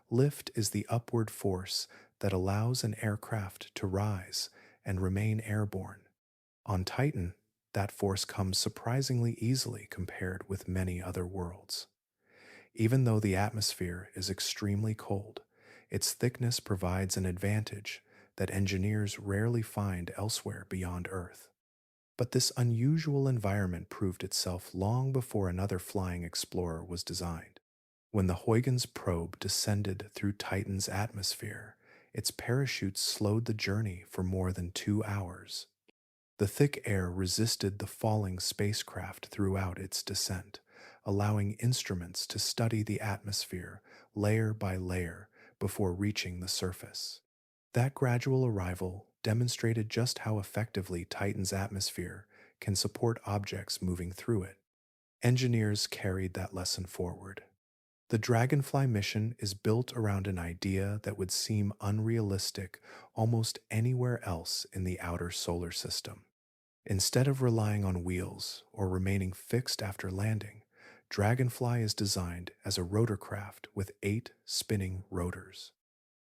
Lift is the upward force that allows an aircraft to rise and remain airborne. On Titan, that force comes surprisingly easily compared with many other worlds. Even though the atmosphere is extremely cold, its thickness provides an advantage that engineers rarely find elsewhere beyond Earth. But this unusual environment proved itself long before another flying explorer was designed. When the Huygens probe descended through Titan's atmosphere, its parachutes slowed the journey for more than 2 hours. The thick air resisted the falling spacecraft throughout its descent, allowing instruments to study the atmosphere layer by layer before reaching the surface. That gradual arrival demonstrated just how effectively Titan's atmosphere can support objects moving through it. Engineers carried that lesson forward. The Dragonfly mission is built around an idea that would seem unrealistic almost anywhere else in the outer solar system. Instead of relying on wheels or remaining fixed after landing, Dragonfly is designed as a rotorcraft with 8 spinning rotors.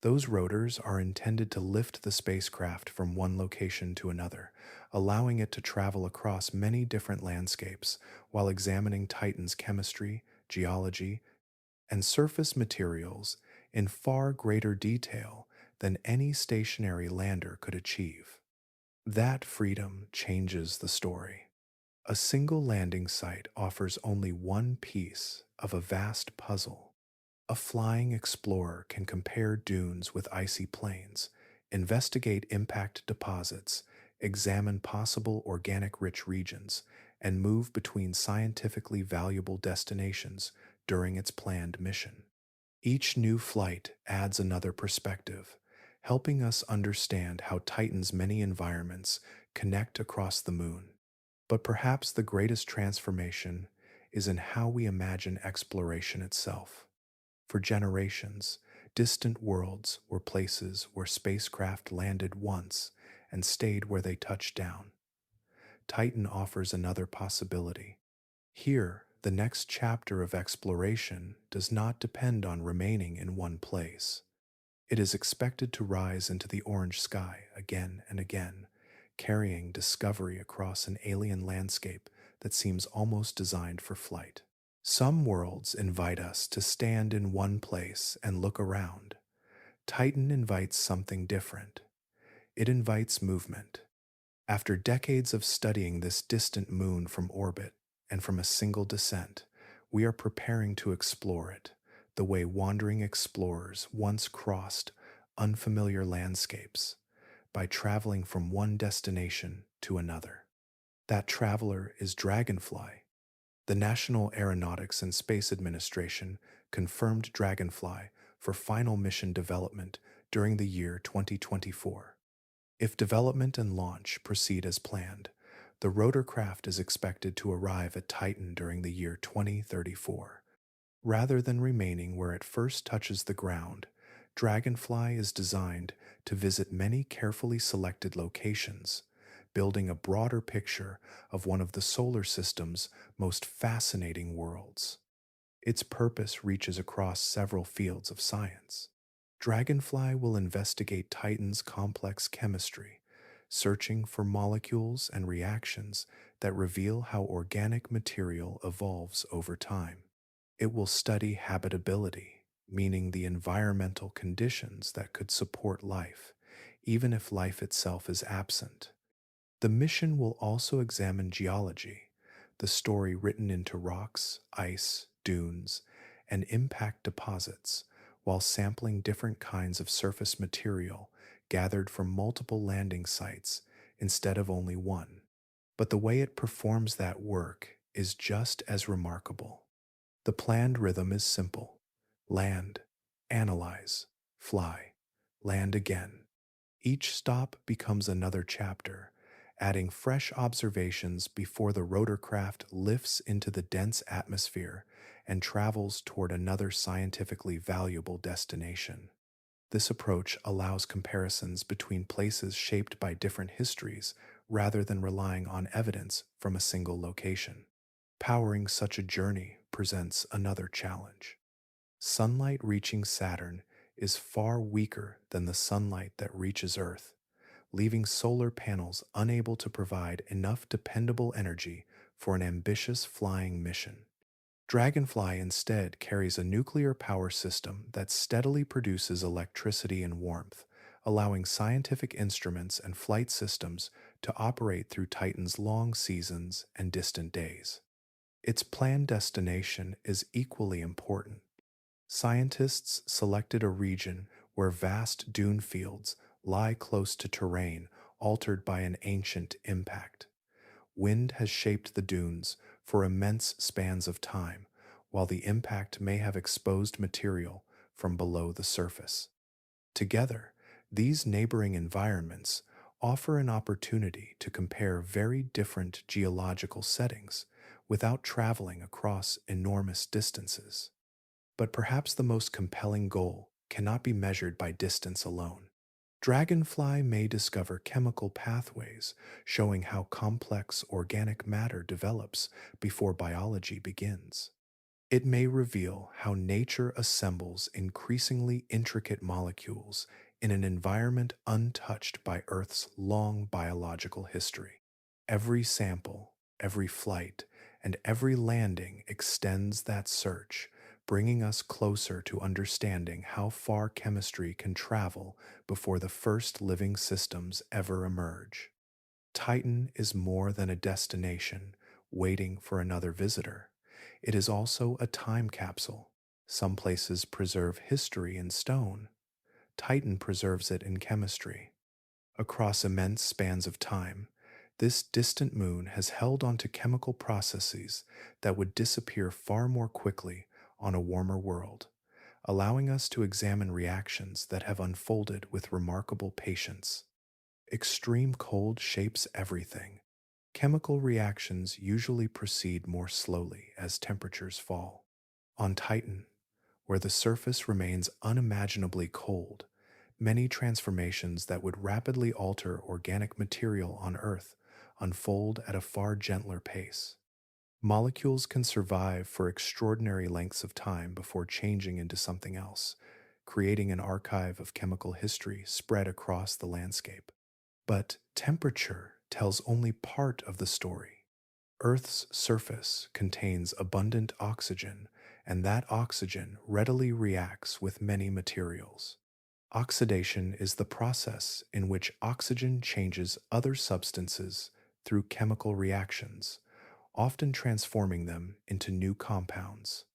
Those rotors are intended to lift the spacecraft from one location to another, allowing it to travel across many different landscapes while examining Titan's chemistry, geology, and surface materials in far greater detail than any stationary lander could achieve. That freedom changes the story. A single landing site offers only one piece of a vast puzzle. A flying explorer can compare dunes with icy plains, investigate impact deposits, examine possible organic rich regions, and move between scientifically valuable destinations during its planned mission. Each new flight adds another perspective, helping us understand how Titan's many environments connect across the moon. But perhaps the greatest transformation is in how we imagine exploration itself. For generations, distant worlds were places where spacecraft landed once and stayed where they touched down. Titan offers another possibility. Here, the next chapter of exploration does not depend on remaining in one place. It is expected to rise into the orange sky again and again, carrying discovery across an alien landscape that seems almost designed for flight. Some worlds invite us to stand in one place and look around. Titan invites something different. It invites movement. After decades of studying this distant moon from orbit and from a single descent, we are preparing to explore it, the way wandering explorers once crossed unfamiliar landscapes, by traveling from one destination to another. That traveler is Dragonfly. The National Aeronautics and Space Administration confirmed Dragonfly for final mission development during the year 2024. If development and launch proceed as planned, the rotorcraft is expected to arrive at Titan during the year 2034. Rather than remaining where it first touches the ground, Dragonfly is designed to visit many carefully selected locations, building a broader picture of one of the solar system's most fascinating worlds. Its purpose reaches across several fields of science. Dragonfly will investigate Titan's complex chemistry, searching for molecules and reactions that reveal how organic material evolves over time. It will study habitability, meaning the environmental conditions that could support life, even if life itself is absent. The mission will also examine geology, the story written into rocks, ice, dunes, and impact deposits, while sampling different kinds of surface material gathered from multiple landing sites instead of only one. But the way it performs that work is just as remarkable. The planned rhythm is simple. Land, analyze, fly, land again. Each stop becomes another chapter, adding fresh observations before the rotorcraft lifts into the dense atmosphere and travels toward another scientifically valuable destination. This approach allows comparisons between places shaped by different histories rather than relying on evidence from a single location. Powering such a journey presents another challenge. Sunlight reaching Saturn is far weaker than the sunlight that reaches Earth, leaving solar panels unable to provide enough dependable energy for an ambitious flying mission. Dragonfly instead carries a nuclear power system that steadily produces electricity and warmth, allowing scientific instruments and flight systems to operate through Titan's long seasons and distant days. Its planned destination is equally important. Scientists selected a region where vast dune fields lie close to terrain altered by an ancient impact. Wind has shaped the dunes for immense spans of time, while the impact may have exposed material from below the surface. Together, these neighboring environments offer an opportunity to compare very different geological settings without traveling across enormous distances. But perhaps the most compelling goal cannot be measured by distance alone. Dragonfly may discover chemical pathways showing how complex organic matter develops before biology begins. It may reveal how nature assembles increasingly intricate molecules in an environment untouched by Earth's long biological history. Every sample, every flight, and every landing extends that search, bringing us closer to understanding how far chemistry can travel before the first living systems ever emerge. Titan is more than a destination waiting for another visitor. It is also a time capsule. Some places preserve history in stone. Titan preserves it in chemistry. Across immense spans of time, this distant moon has held onto chemical processes that would disappear far more quickly on a warmer world, allowing us to examine reactions that have unfolded with remarkable patience. Extreme cold shapes everything. Chemical reactions usually proceed more slowly as temperatures fall. On Titan, where the surface remains unimaginably cold, many transformations that would rapidly alter organic material on Earth unfold at a far gentler pace. Molecules can survive for extraordinary lengths of time before changing into something else, creating an archive of chemical history spread across the landscape. But temperature tells only part of the story. Earth's surface contains abundant oxygen, and that oxygen readily reacts with many materials. Oxidation is the process in which oxygen changes other substances through chemical reactions, often transforming them into new compounds.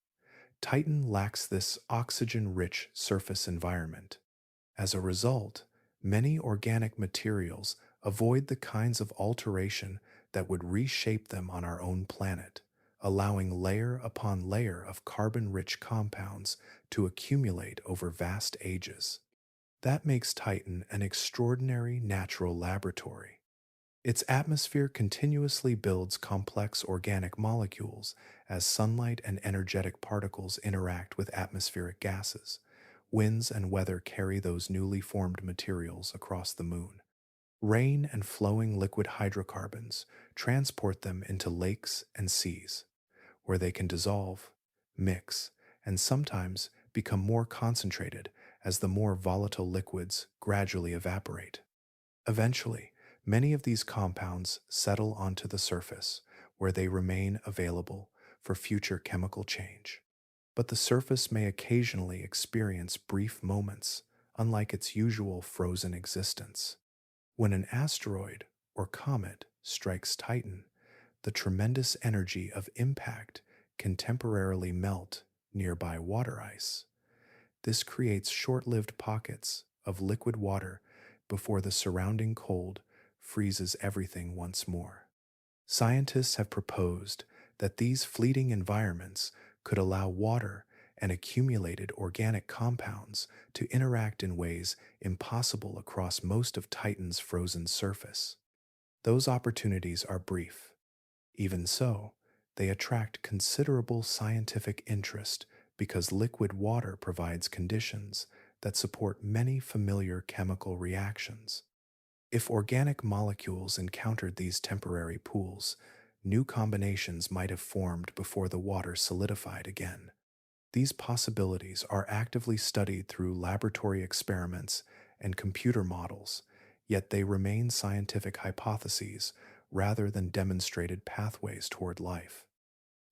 Titan lacks this oxygen-rich surface environment. As a result, many organic materials avoid the kinds of alteration that would reshape them on our own planet, allowing layer upon layer of carbon-rich compounds to accumulate over vast ages. That makes Titan an extraordinary natural laboratory. Its atmosphere continuously builds complex organic molecules as sunlight and energetic particles interact with atmospheric gases. Winds and weather carry those newly formed materials across the moon. Rain and flowing liquid hydrocarbons transport them into lakes and seas, where they can dissolve, mix, and sometimes become more concentrated as the more volatile liquids gradually evaporate. Eventually, many of these compounds settle onto the surface, where they remain available for future chemical change. But the surface may occasionally experience brief moments, unlike its usual frozen existence. When an asteroid or comet strikes Titan, the tremendous energy of impact can temporarily melt nearby water ice. This creates short-lived pockets of liquid water before the surrounding cold freezes everything once more. Scientists have proposed that these fleeting environments could allow water and accumulated organic compounds to interact in ways impossible across most of Titan's frozen surface. Those opportunities are brief. Even so, they attract considerable scientific interest because liquid water provides conditions that support many familiar chemical reactions. If organic molecules encountered these temporary pools, new combinations might have formed before the water solidified again. These possibilities are actively studied through laboratory experiments and computer models, yet they remain scientific hypotheses rather than demonstrated pathways toward life.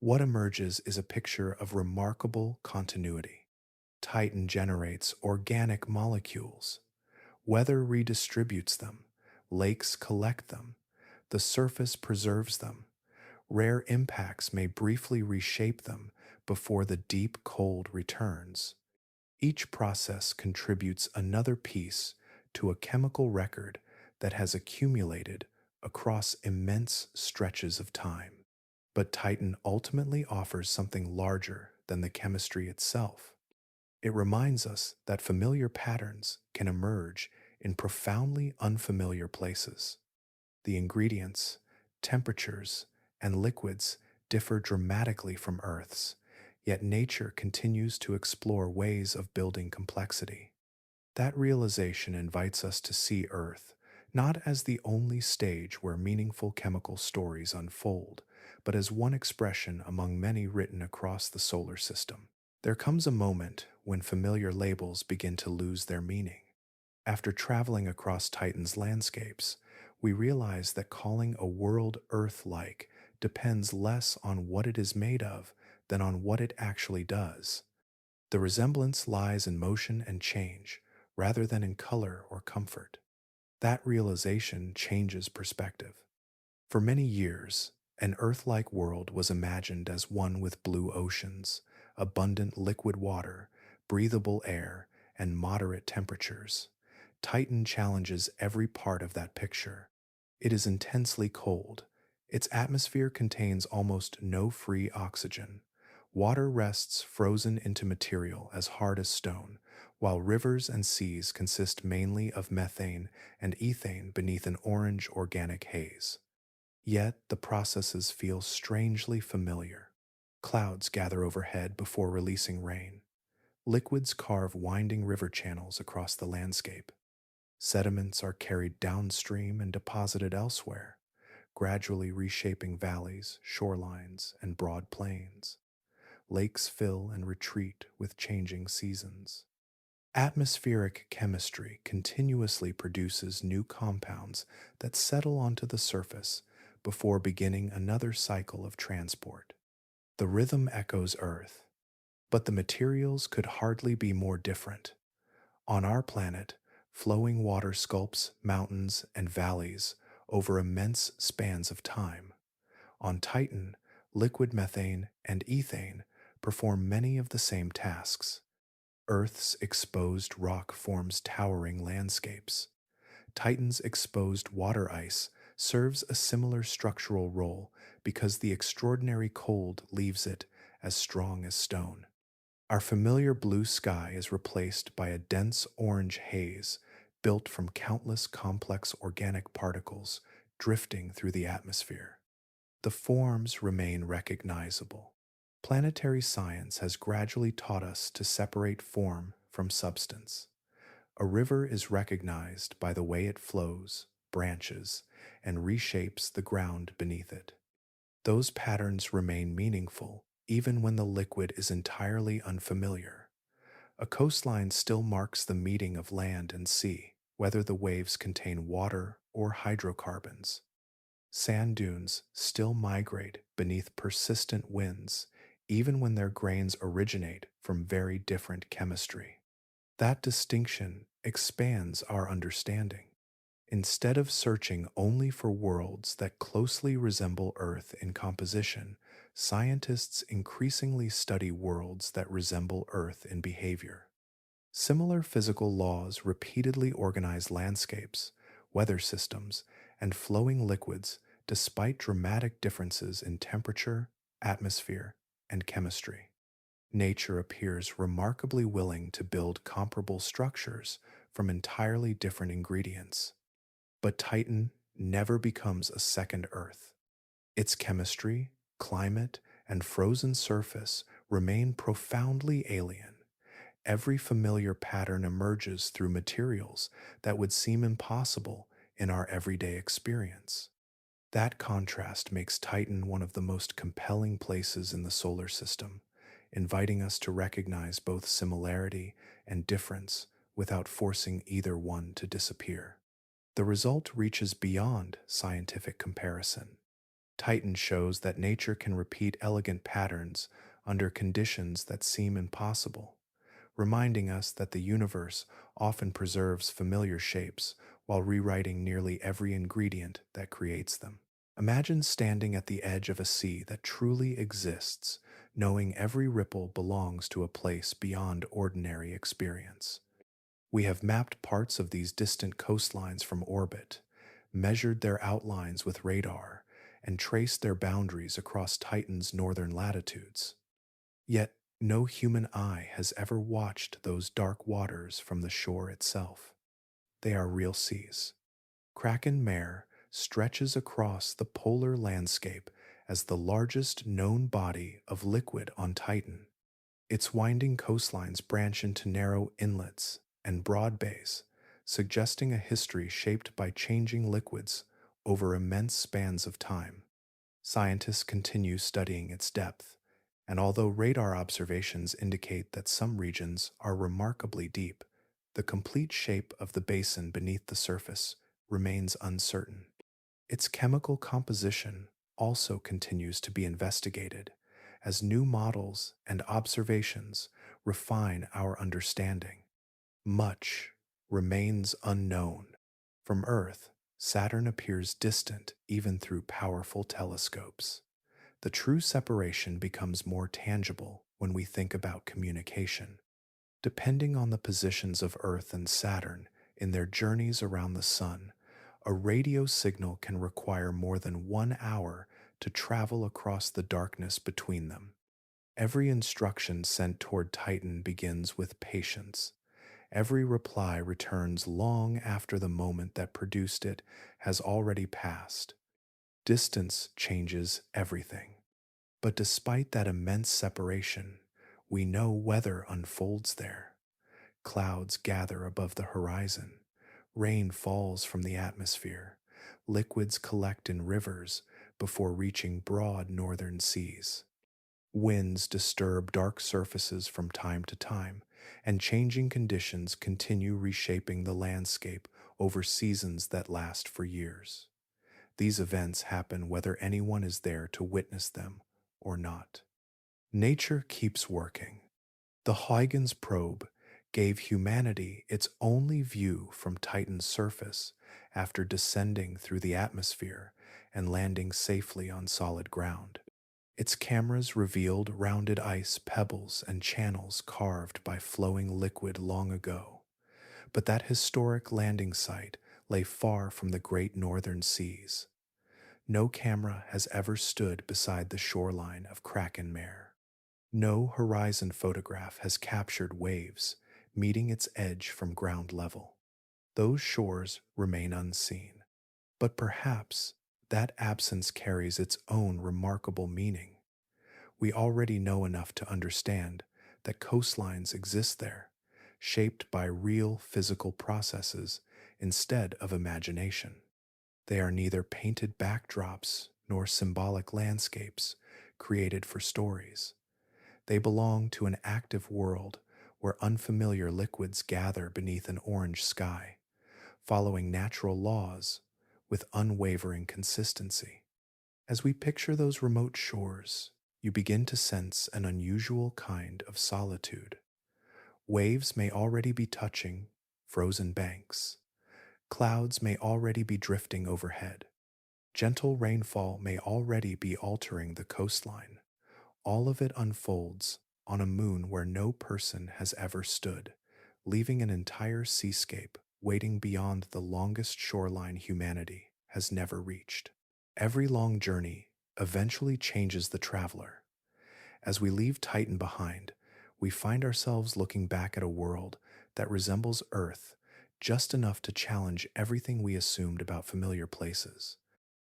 What emerges is a picture of remarkable continuity. Titan generates organic molecules. Weather redistributes them. Lakes collect them. The surface preserves them. Rare impacts may briefly reshape them before the deep cold returns. Each process contributes another piece to a chemical record that has accumulated across immense stretches of time. But Titan ultimately offers something larger than the chemistry itself. It reminds us that familiar patterns can emerge in profoundly unfamiliar places. The ingredients, temperatures, and liquids differ dramatically from Earth's, yet nature continues to explore ways of building complexity. That realization invites us to see Earth not as the only stage where meaningful chemical stories unfold, but as one expression among many written across the solar system. There comes a moment when familiar labels begin to lose their meaning. After traveling across Titan's landscapes, we realize that calling a world Earth-like depends less on what it is made of than on what it actually does. The resemblance lies in motion and change, rather than in color or comfort. That realization changes perspective. For many years, an Earth-like world was imagined as one with blue oceans, abundant liquid water, breathable air, and moderate temperatures. Titan challenges every part of that picture. It is intensely cold. Its atmosphere contains almost no free oxygen. Water rests frozen into material as hard as stone, while rivers and seas consist mainly of methane and ethane beneath an orange organic haze. Yet the processes feel strangely familiar. Clouds gather overhead before releasing rain. Liquids carve winding river channels across the landscape. Sediments are carried downstream and deposited elsewhere, gradually reshaping valleys, shorelines, and broad plains. Lakes fill and retreat with changing seasons. Atmospheric chemistry continuously produces new compounds that settle onto the surface before beginning another cycle of transport. The rhythm echoes Earth, but the materials could hardly be more different. On our planet, flowing water sculpts mountains and valleys over immense spans of time. On Titan, liquid methane and ethane perform many of the same tasks. Earth's exposed rock forms towering landscapes. Titan's exposed water ice serves a similar structural role because the extraordinary cold leaves it as strong as stone. Our familiar blue sky is replaced by a dense orange haze built from countless complex organic particles drifting through the atmosphere. The forms remain recognizable. Planetary science has gradually taught us to separate form from substance. A river is recognized by the way it flows, branches, and reshapes the ground beneath it. Those patterns remain meaningful even when the liquid is entirely unfamiliar. A coastline still marks the meeting of land and sea, whether the waves contain water or hydrocarbons. Sand dunes still migrate beneath persistent winds, even when their grains originate from very different chemistry. That distinction expands our understanding. Instead of searching only for worlds that closely resemble Earth in composition, scientists increasingly study worlds that resemble Earth in behavior. Similar physical laws repeatedly organize landscapes, weather systems, and flowing liquids despite dramatic differences in temperature, atmosphere, and chemistry. Nature appears remarkably willing to build comparable structures from entirely different ingredients. But Titan never becomes a second Earth. Its chemistry, climate, and frozen surface remain profoundly alien. Every familiar pattern emerges through materials that would seem impossible in our everyday experience. That contrast makes Titan one of the most compelling places in the solar system, inviting us to recognize both similarity and difference without forcing either one to disappear. The result reaches beyond scientific comparison. Titan shows that nature can repeat elegant patterns under conditions that seem impossible, reminding us that the universe often preserves familiar shapes while rewriting nearly every ingredient that creates them. Imagine standing at the edge of a sea that truly exists, knowing every ripple belongs to a place beyond ordinary experience. We have mapped parts of these distant coastlines from orbit, measured their outlines with radar, and traced their boundaries across Titan's northern latitudes. Yet, no human eye has ever watched those dark waters from the shore itself. They are real seas. Kraken Mare stretches across the polar landscape as the largest known body of liquid on Titan. Its winding coastlines branch into narrow inlets and broad bays, suggesting a history shaped by changing liquids over immense spans of time. Scientists continue studying its depth, and although radar observations indicate that some regions are remarkably deep, the complete shape of the basin beneath the surface remains uncertain. Its chemical composition also continues to be investigated as new models and observations refine our understanding. Much remains unknown. From Earth, Saturn appears distant even through powerful telescopes. The true separation becomes more tangible when we think about communication. Depending on the positions of Earth and Saturn in their journeys around the Sun, a radio signal can require more than 1 hour to travel across the darkness between them. Every instruction sent toward Titan begins with patience. Every reply returns long after the moment that produced it has already passed. Distance changes everything. But despite that immense separation, we know weather unfolds there. Clouds gather above the horizon. Rain falls from the atmosphere. Liquids collect in rivers before reaching broad northern seas. Winds disturb dark surfaces from time to time, and changing conditions continue reshaping the landscape over seasons that last for years. These events happen whether anyone is there to witness them or not. Nature keeps working. The Huygens probe gave humanity its only view from Titan's surface after descending through the atmosphere and landing safely on solid ground. Its cameras revealed rounded ice pebbles and channels carved by flowing liquid long ago. But that historic landing site lay far from the great northern seas. No camera has ever stood beside the shoreline of Kraken Mare. No horizon photograph has captured waves meeting its edge from ground level. Those shores remain unseen. But perhaps that absence carries its own remarkable meaning. We already know enough to understand that coastlines exist there, shaped by real physical processes instead of imagination. They are neither painted backdrops nor symbolic landscapes created for stories. They belong to an active world where unfamiliar liquids gather beneath an orange sky, following natural laws with unwavering consistency. As we picture those remote shores, you begin to sense an unusual kind of solitude. Waves may already be touching frozen banks. Clouds may already be drifting overhead. Gentle rainfall may already be altering the coastline. All of it unfolds on a moon where no person has ever stood, leaving an entire seascape waiting beyond the longest shoreline humanity has never reached. Every long journey eventually changes the traveler. As we leave Titan behind, we find ourselves looking back at a world that resembles Earth just enough to challenge everything we assumed about familiar places.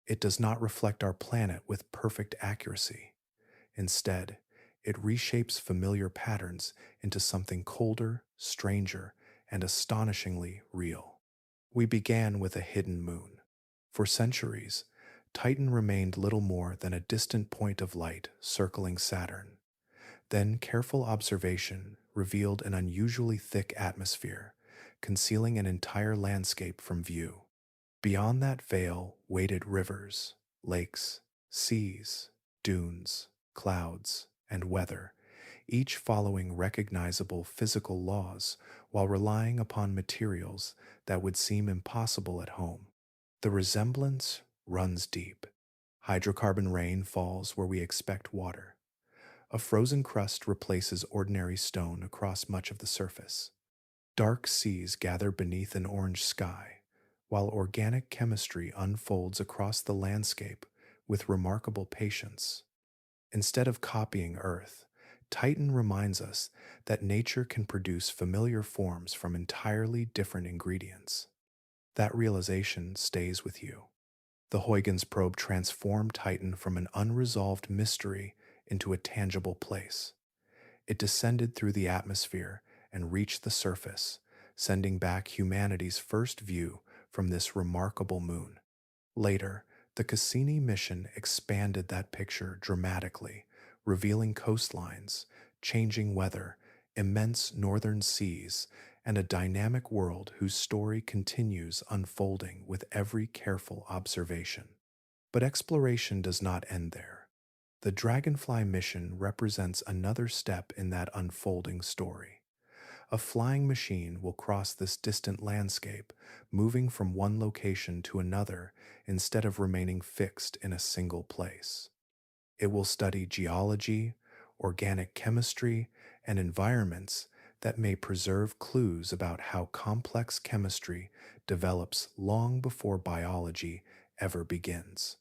It does not reflect our planet with perfect accuracy. Instead, it reshapes familiar patterns into something colder, stranger, and astonishingly real. We began with a hidden moon. For centuries, Titan remained little more than a distant point of light circling Saturn. Then careful observation revealed an unusually thick atmosphere, concealing an entire landscape from view. Beyond that veil waited rivers, lakes, seas, dunes, clouds, and weather, each following recognizable physical laws while relying upon materials that would seem impossible at home. The resemblance runs deep. Hydrocarbon rain falls where we expect water. A frozen crust replaces ordinary stone across much of the surface. Dark seas gather beneath an orange sky, while organic chemistry unfolds across the landscape with remarkable patience. Instead of copying Earth, Titan reminds us that nature can produce familiar forms from entirely different ingredients. That realization stays with you. The Huygens probe transformed Titan from an unresolved mystery into a tangible place. It descended through the atmosphere and reached the surface, sending back humanity's first view from this remarkable moon. Later, the Cassini mission expanded that picture dramatically, revealing coastlines, changing weather, immense northern seas, and a dynamic world whose story continues unfolding with every careful observation. But exploration does not end there. The Dragonfly mission represents another step in that unfolding story. A flying machine will cross this distant landscape, moving from one location to another instead of remaining fixed in a single place. It will study geology, organic chemistry, and environments that may preserve clues about how complex chemistry develops long before biology ever begins.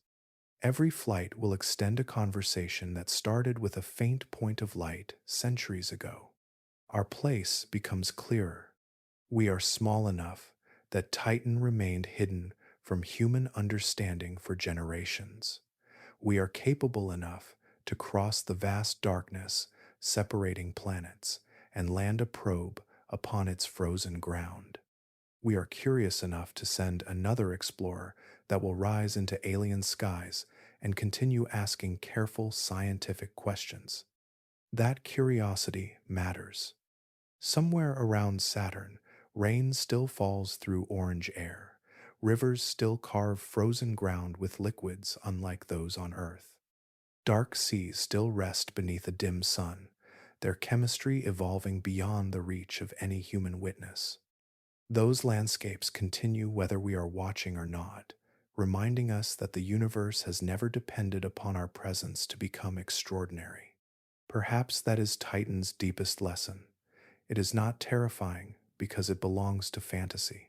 Every flight will extend a conversation that started with a faint point of light centuries ago. Our place becomes clearer. We are small enough that Titan remained hidden from human understanding for generations. We are capable enough to cross the vast darkness separating planets and land a probe upon its frozen ground. We are curious enough to send another explorer that will rise into alien skies and continue asking careful scientific questions. That curiosity matters. Somewhere around Saturn, rain still falls through orange air. Rivers still carve frozen ground with liquids unlike those on Earth. Dark seas still rest beneath a dim sun, their chemistry evolving beyond the reach of any human witness. Those landscapes continue whether we are watching or not, reminding us that the universe has never depended upon our presence to become extraordinary. Perhaps that is Titan's deepest lesson. It is not terrifying because it belongs to fantasy.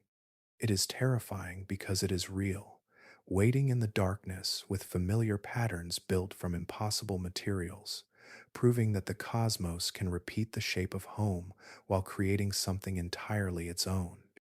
It is terrifying because it is real, waiting in the darkness with familiar patterns built from impossible materials, proving that the cosmos can repeat the shape of home while creating something entirely its own.